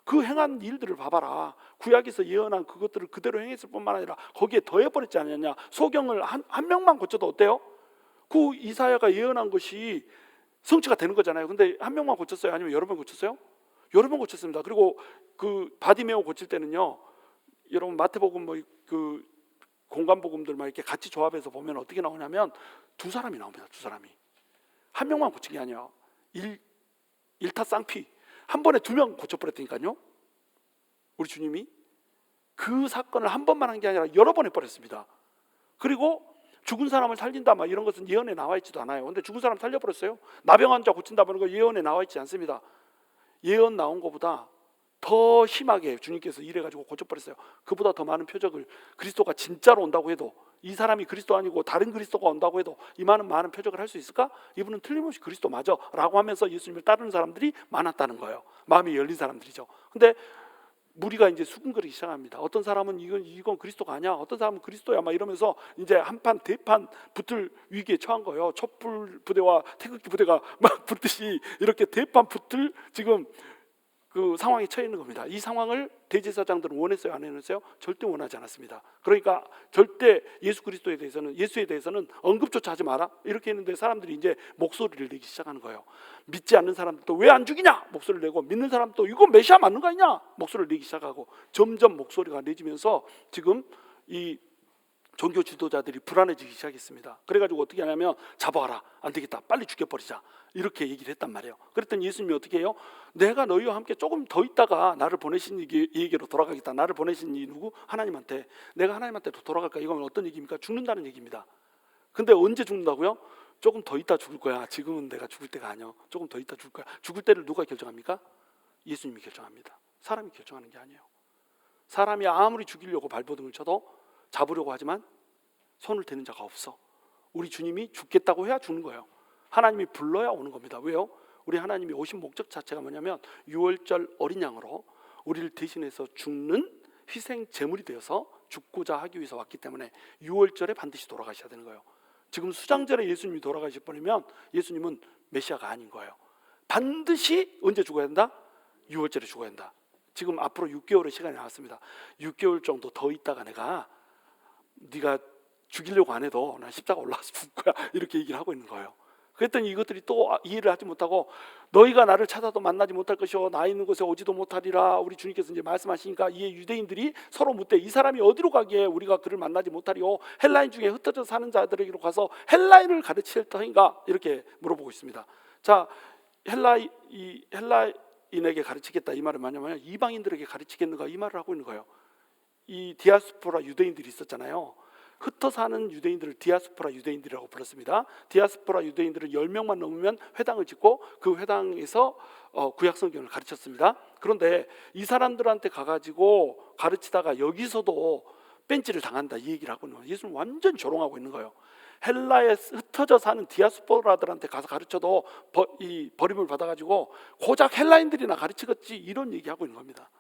S1: 그 행한 일들을 봐봐라. 구약에서 예언한 그것들을 그대로 행했을 뿐만 아니라 거기에 더해버렸지 않느냐? 소경을 한 명만 고쳐도 어때요? 그 이사야가 예언한 것이 성취가 되는 거잖아요. 근데 한 명만 고쳤어요? 아니면 여러 번 고쳤어요? 여러 번 고쳤습니다. 그리고 그 바디메오 고칠 때는요, 여러분 마태복음 그 공간복음들만 이렇게 같이 조합해서 보면 어떻게 나오냐면 두 사람이 나옵니다. 두 사람이. 한 명만 고친 게 아니에요. 일타쌍피. 한 번에 2명 고쳐버렸다니까요. 우리 주님이 그 사건을 한 번만 한 게 아니라 여러 번 해버렸습니다. 그리고 죽은 사람을 살린다 막 이런 것은 예언에 나와 있지도 않아요. 근데 죽은 사람 살려버렸어요. 나병 환자 고친다 그런 거 예언에 나와 있지 않습니다. 예언 나온 것보다 더 심하게 주님께서 일해가지고 고쳐버렸어요. 그보다 더 많은 표적을, 그리스도가 진짜로 온다고 해도, 이 사람이 그리스도 아니고 다른 그리스도가 온다고 해도 이 많은 표적을 할 수 있을까? 이분은 틀림없이 그리스도 맞아 라고 하면서 예수님을 따르는 사람들이 많았다는 거예요. 마음이 열린 사람들이죠. 근데 무리가 이제 수군거리기 시작합니다. 어떤 사람은 이건 그리스도가 아니야, 어떤 사람은 그리스도야 막 이러면서 이제 한판 대판 붙을 위기에 처한 거예요. 촛불 부대와 태극기 부대가 막 붙듯이 이렇게 대판 붙을 지금 그 상황에 처해 있는 겁니다. 이 상황을 대제사장들은 원했어요, 안 원했어요? 절대 원하지 않았습니다. 그러니까 절대 예수에 대해서는 언급조차 하지 마라 이렇게 했는데, 사람들이 이제 목소리를 내기 시작하는 거예요. 믿지 않는 사람들도 왜 안 죽이냐 목소리를 내고, 믿는 사람도 이거 메시아 맞는 거 아니냐 목소리를 내기 시작하고, 점점 목소리가 내지면서 지금 이 종교 지도자들이 불안해지기 시작했습니다. 그래가지고 어떻게 하냐면, 잡아와라, 안 되겠다, 빨리 죽여버리자 이렇게 얘기를 했단 말이에요. 그랬더니 예수님이 어떻게 해요? 내가 너희와 함께 조금 더 있다가 나를 보내신 얘기로 돌아가겠다. 나를 보내신 이 누구? 하나님한테. 내가 하나님한테 돌아갈까? 이건 어떤 얘기입니까? 죽는다는 얘기입니다. 근데 언제 죽는다고요? 조금 더 있다 죽을 거야. 지금은 내가 죽을 때가 아니야. 조금 더 있다 죽을 거야. 죽을 때를 누가 결정합니까? 예수님이 결정합니다. 사람이 결정하는 게 아니에요. 사람이 아무리 죽이려고 발버둥을 쳐도, 잡으려고 하지만 손을 대는 자가 없어. 우리 주님이 죽겠다고 해야 죽는 거예요. 하나님이 불러야 오는 겁니다. 왜요? 우리 하나님이 오신 목적 자체가 뭐냐면, 유월절 어린 양으로 우리를 대신해서 죽는 희생 제물이 되어서 죽고자 하기 위해서 왔기 때문에 유월절에 반드시 돌아가셔야 되는 거예요. 지금 수장절에 예수님이 돌아가실 뻔하면 예수님은 메시아가 아닌 거예요. 반드시 언제 죽어야 된다? 유월절에 죽어야 된다. 지금 앞으로 6개월의 시간이 나왔습니다. 6개월 정도 더 있다가 내가 네가 죽이려고 안 해도 나 십자가 올라가서 죽을 거야 이렇게 얘기를 하고 있는 거예요. 그랬더니 이것들이 또 이해를 하지 못하고, 너희가 나를 찾아도 만나지 못할 것이요 나 있는 곳에 오지도 못하리라 우리 주님께서 이제 말씀하시니까, 이에 유대인들이 서로 묻되 이 사람이 어디로 가기에 우리가 그를 만나지 못하리요? 헬라인 중에 흩어져 사는 자들에게로 가서 헬라인을 가르칠 터인가? 이렇게 물어보고 있습니다. 자, 헬라인에게 가르치겠다 이 말은 뭐냐면, 이방인들에게 가르치겠는가 이 말을 하고 있는 거예요. 이 디아스포라 유대인들이 있었잖아요. 흩어 사는 유대인들을 디아스포라 유대인들이라고 불렀습니다. 디아스포라 유대인들은 10명만 넘으면 회당을 짓고 그 회당에서 구약 성경을 가르쳤습니다. 그런데 이 사람들한테 가가지고 가르치다가 여기서도 뺀질을 당한다 이 얘기를 하고 있는 거예요. 예수는 완전 조롱하고 있는 거예요. 헬라에 흩어져 사는 디아스포라들한테 가서 가르쳐도 버림을 받아가지고 고작 헬라인들이나 가르치겠지 이런 얘기하고 있는 겁니다.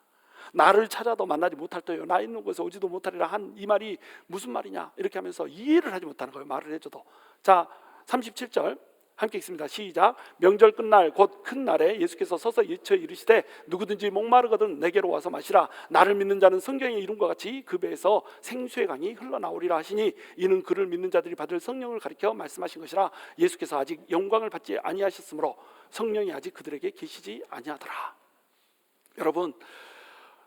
S1: 나를 찾아도 만나지 못할 터요 나 있는 곳에 오지도 못하리라 한 이 말이 무슨 말이냐 이렇게 하면서 이해를 하지 못하는 거예요. 말을 해줘도. 자, 37절 함께 읽습니다. 시작. 명절 끝날 곧 큰 날에 예수께서 서서 예쳐 이르시되 누구든지 목마르거든 내게로 와서 마시라. 나를 믿는 자는 성경의 이름과 같이 그 배에서 생수의 강이 흘러나오리라 하시니, 이는 그를 믿는 자들이 받을 성령을 가리켜 말씀하신 것이라. 예수께서 아직 영광을 받지 아니하셨으므로 성령이 아직 그들에게 계시지 아니하더라. 여러분,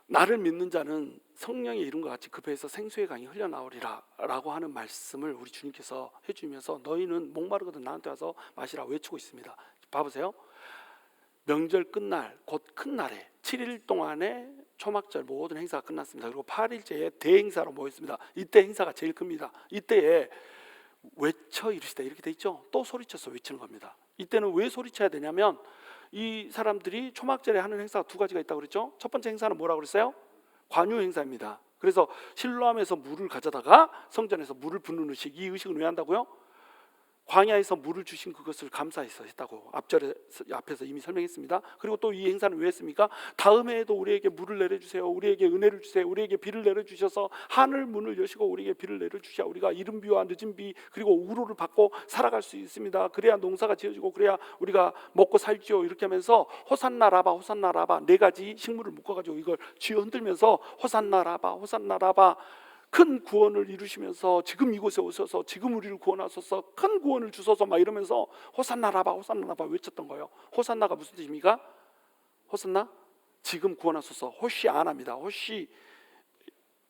S1: 나를 믿는 자는 성령의 이름과 같이 그 배에서 생수의 강이 흘러나오리라 라고 하는 말씀을 우리 주님께서 해주면서, 너희는 목마르거든 나한테 와서 마시라 외치고 있습니다. 봐보세요. 명절 끝날 곧 큰 날에 7일 동안의 초막절 모든 행사가 끝났습니다. 그리고 8일째에 대행사로 모였습니다. 이때 행사가 제일 큽니다. 이때에 외쳐 이르시되 이렇게 돼 있죠. 또 소리쳐서 외치는 겁니다. 이때는 왜 소리쳐야 되냐면, 이 사람들이 초막절에 하는 행사가 두 가지가 있다고 그랬죠. 첫 번째 행사는 뭐라고 그랬어요? 관유 행사입니다. 그래서 실로암에서 물을 가져다가 성전에서 물을 붓는 의식, 이 의식은 왜 한다고요? 광야에서 물을 주신 그것을 감사해서 했다고 앞에서 이미 설명했습니다. 그리고 또 이 행사는 왜 했습니까? 다음 해에도 우리에게 물을 내려주세요, 우리에게 은혜를 주세요, 우리에게 비를 내려주셔서 하늘 문을 여시고 우리에게 비를 내려주셔야 우리가 이른 비와 늦은 비 그리고 우로를 받고 살아갈 수 있습니다. 그래야 농사가 지어지고 그래야 우리가 먹고 살지요. 이렇게 하면서 호산나 라바 호산나 라바 네 가지 식물을 묶어가지고 이걸 쥐어 흔들면서 호산나 라바 호산나 라바 큰 구원을 이루시면서 지금 이곳에 오셔서 지금 우리를 구원하소서, 큰 구원을 주소서 막 이러면서 호산나 라바 호산나 라바 외쳤던 거예요. 호산나가 무슨 뜻입니까? 호산나? 지금 구원하소서. 호시아나입니다.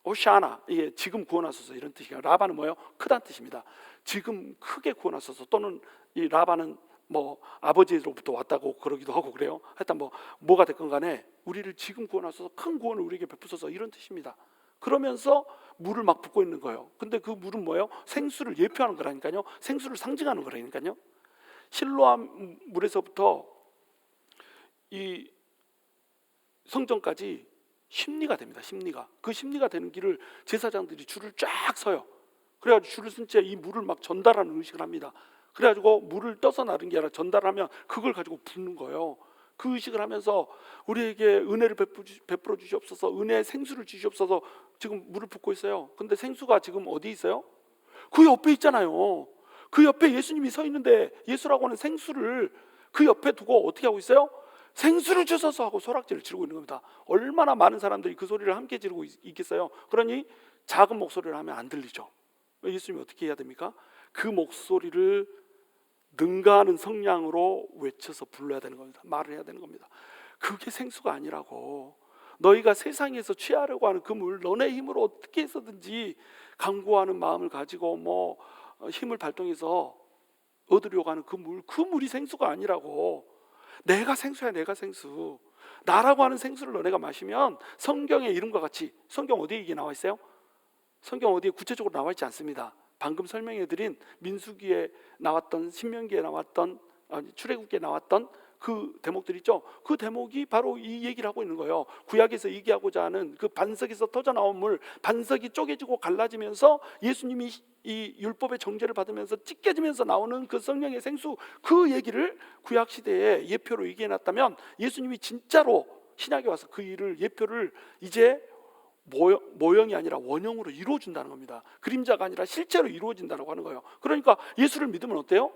S1: 호시아나, 이게 지금 구원하소서 이런 뜻이에요. 라바는 뭐예요? 크다는 뜻입니다. 지금 크게 구원하소서. 또는 이 라바는 뭐 아버지로부터 왔다고 그러기도 하고 그래요. 하여튼 뭐가 됐건 간에 우리를 지금 구원하소서, 큰 구원을 우리에게 베푸소서 이런 뜻입니다. 그러면서 물을 막 붓고 있는 거예요. 근데 그 물은 뭐예요? 생수를 예표하는 거라니까요. 생수를 상징하는 거라니까요. 실로암 물에서부터 이 성전까지 심리가 됩니다. 심리가. 그 심리가 되는 길을 제사장들이 줄을 쫙 서요. 그래가지고 줄을 쓴 채 이 물을 막 전달하는 의식을 합니다. 그래가지고 물을 떠서 나른 게 아니라 전달하면 그걸 가지고 붓는 거예요. 그 의식을 하면서 우리에게 은혜를 베풀어 주시옵소서, 은혜의 생수를 주시옵소서. 지금 물을 붓고 있어요. 근데 생수가 지금 어디 있어요? 그 옆에 있잖아요. 그 옆에 예수님이 서 있는데 예수라고 하는 생수를 그 옆에 두고 어떻게 하고 있어요? 생수를 주소서 하고 소락질을 지르고 있는 겁니다. 얼마나 많은 사람들이 그 소리를 함께 지르고 있겠어요? 그러니 작은 목소리를 하면 안 들리죠. 예수님이 어떻게 해야 됩니까? 그 목소리를 능가하는 성량으로 외쳐서 불러야 되는 겁니다. 말을 해야 되는 겁니다. 그게 생수가 아니라고. 너희가 세상에서 취하려고 하는 그 물, 너네 힘으로 어떻게 해서든지 강구하는 마음을 가지고 힘을 발동해서 얻으려고 하는 그 물이 생수가 아니라고. 내가 생수야, 내가 생수. 나라고 하는 생수를 너네가 마시면 성경의 이름과 같이, 성경 어디에 이게 나와 있어요? 성경 어디에 구체적으로 나와 있지 않습니다. 방금 설명해드린 민수기에 나왔던, 신명기에 나왔던, 출애굽기에 나왔던 그 대목들 있죠. 그 대목이 바로 이 얘기를 하고 있는 거예요. 구약에서 얘기하고자 하는 그 반석에서 터져 나온 물, 반석이 쪼개지고 갈라지면서 예수님이 이 율법의 정죄를 받으면서 찢겨지면서 나오는 그 성령의 생수, 그 얘기를 구약 시대에 예표로 얘기해놨다면 예수님이 진짜로 신약에 와서 그 일을, 예표를 이제 모형이 아니라 원형으로 이루어준다는 겁니다. 그림자가 아니라 실제로 이루어진다고 하는 거예요. 그러니까 예수를 믿으면 어때요?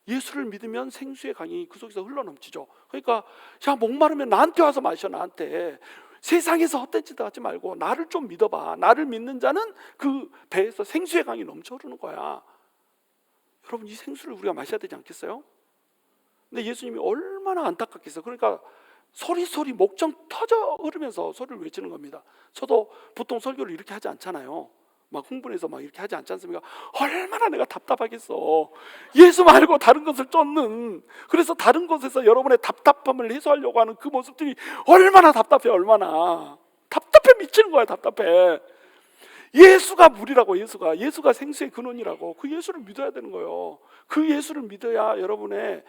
S1: 예수를 믿으면 생수의 강이 그 속에서 흘러넘치죠. 그러니까 야, 목마르면 나한테 와서 마셔. 나한테. 세상에서 헛된 짓 하지 말고 나를 좀 믿어봐. 나를 믿는 자는 그 배에서 생수의 강이 넘쳐 흐르는 거야. 여러분, 이 생수를 우리가 마셔야 되지 않겠어요? 근데 예수님이 얼마나 안타깝겠어요. 그러니까 소리 목청 터져 흐르면서 소리를 외치는 겁니다. 저도 보통 설교를 이렇게 하지 않잖아요. 막 흥분해서 막 이렇게 하지 않지 않습니까? 얼마나 내가 답답하겠어. 예수 말고 다른 것을 쫓는, 그래서 다른 것에서 여러분의 답답함을 해소하려고 하는 그 모습들이 얼마나 답답해. 얼마나 답답해 미치는 거야. 답답해. 예수가 물이라고. 예수가 생수의 근원이라고. 그 예수를 믿어야 되는 거예요. 그 예수를 믿어야 여러분의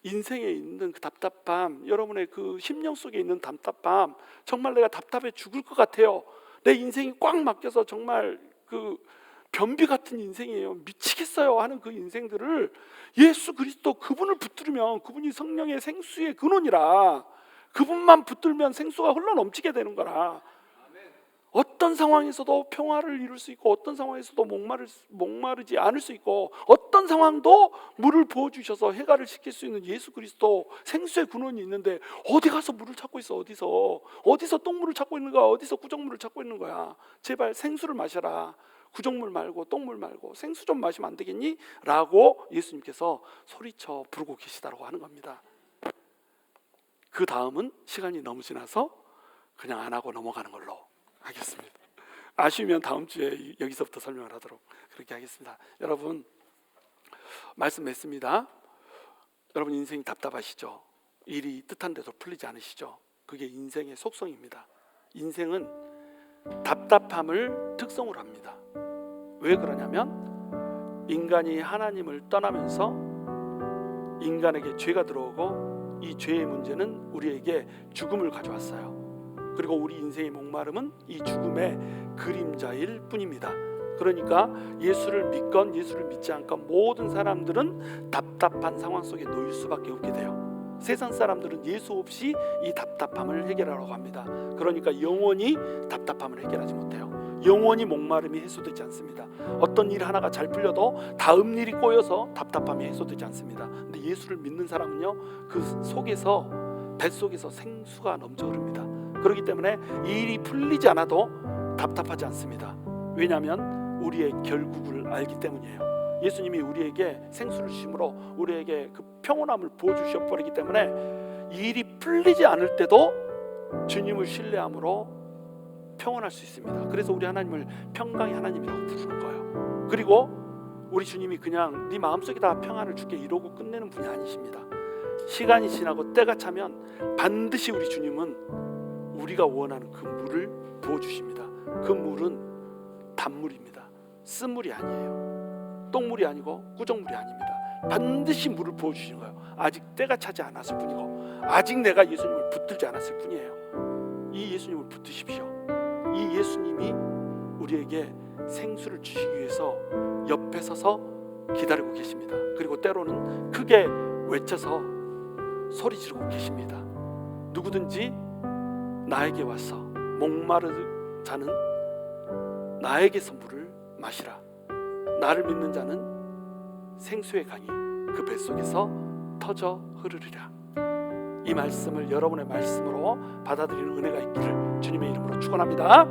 S1: 인생에 있는 그 답답함, 여러분의 그 심령 속에 있는 답답함, 정말 내가 답답해 죽을 것 같아요, 내 인생이 꽉 막혀서 정말 그 변비 같은 인생이에요, 미치겠어요 하는 그 인생들을 예수 그리스도 그분을 붙들면, 그분이 성령의 생수의 근원이라, 그분만 붙들면 생수가 흘러넘치게 되는 거라. 어떤 상황에서도 평화를 이룰 수 있고, 어떤 상황에서도 목마르지 않을 수 있고, 어떤 상황도 물을 부어주셔서 해갈을 시킬 수 있는 예수 그리스도 생수의 근원이 있는데 어디 가서 물을 찾고 있어? 어디서 똥물을 찾고 있는 거야? 어디서 구정물을 찾고 있는 거야? 제발 생수를 마셔라. 구정물 말고 똥물 말고 생수 좀 마시면 안 되겠니? 라고 예수님께서 소리쳐 부르고 계시다라고 하는 겁니다. 그 다음은 시간이 너무 지나서 그냥 안 하고 넘어가는 걸로 하겠습니다. 아쉬우면 다음 주에 여기서부터 설명을 하도록 그렇게 하겠습니다. 여러분, 말씀 맺습니다. 여러분, 인생이 답답하시죠? 일이 뜻한데도 풀리지 않으시죠? 그게 인생의 속성입니다. 인생은 답답함을 특성으로 합니다. 왜 그러냐면 인간이 하나님을 떠나면서 인간에게 죄가 들어오고, 이 죄의 문제는 우리에게 죽음을 가져왔어요. 그리고 우리 인생의 목마름은 이 죽음의 그림자일 뿐입니다. 그러니까 예수를 믿건 예수를 믿지 않건 모든 사람들은 답답한 상황 속에 놓일 수밖에 없게 돼요. 세상 사람들은 예수 없이 이 답답함을 해결하려고 합니다. 그러니까 영원히 답답함을 해결하지 못해요. 영원히 목마름이 해소되지 않습니다. 어떤 일 하나가 잘 풀려도 다음 일이 꼬여서 답답함이 해소되지 않습니다. 근데 예수를 믿는 사람은요, 그 속에서, 뱃속에서 생수가 넘쳐 흐릅니다. 그렇기 때문에 이 일이 풀리지 않아도 답답하지 않습니다. 왜냐하면 우리의 결국을 알기 때문이에요. 예수님이 우리에게 생수를 주심으로 우리에게 그 평온함을 부어주셔 버리기 때문에 이 일이 풀리지 않을 때도 주님을 신뢰함으로 평온할 수 있습니다. 그래서 우리 하나님을 평강의 하나님이라고 부르는 거예요. 그리고 우리 주님이 그냥 네 마음속에 다 평안을 주게 이러고 끝내는 분이 아니십니다. 시간이 지나고 때가 차면 반드시 우리 주님은 우리가 원하는 그 물을 부어주십니다. 그 물은 단물입니다. 쓴물이 아니에요. 똥물이 아니고 꾸정물이 아닙니다. 반드시 물을 부어주시는 거예요. 아직 때가 차지 않았을 뿐이고, 아직 내가 예수님을 붙들지 않았을 뿐이에요. 이 예수님을 붙드십시오. 이 예수님이 우리에게 생수를 주시기 위해서 옆에 서서 기다리고 계십니다. 그리고 때로는 크게 외쳐서 소리 지르고 계십니다. 누구든지 나에게 와서 목마른 자는 나에게서 물을 마시라. 나를 믿는 자는 생수의 강이 그 뱃속에서 터져 흐르리라. 이 말씀을 여러분의 말씀으로 받아들이는 은혜가 있기를 주님의 이름으로 축원합니다.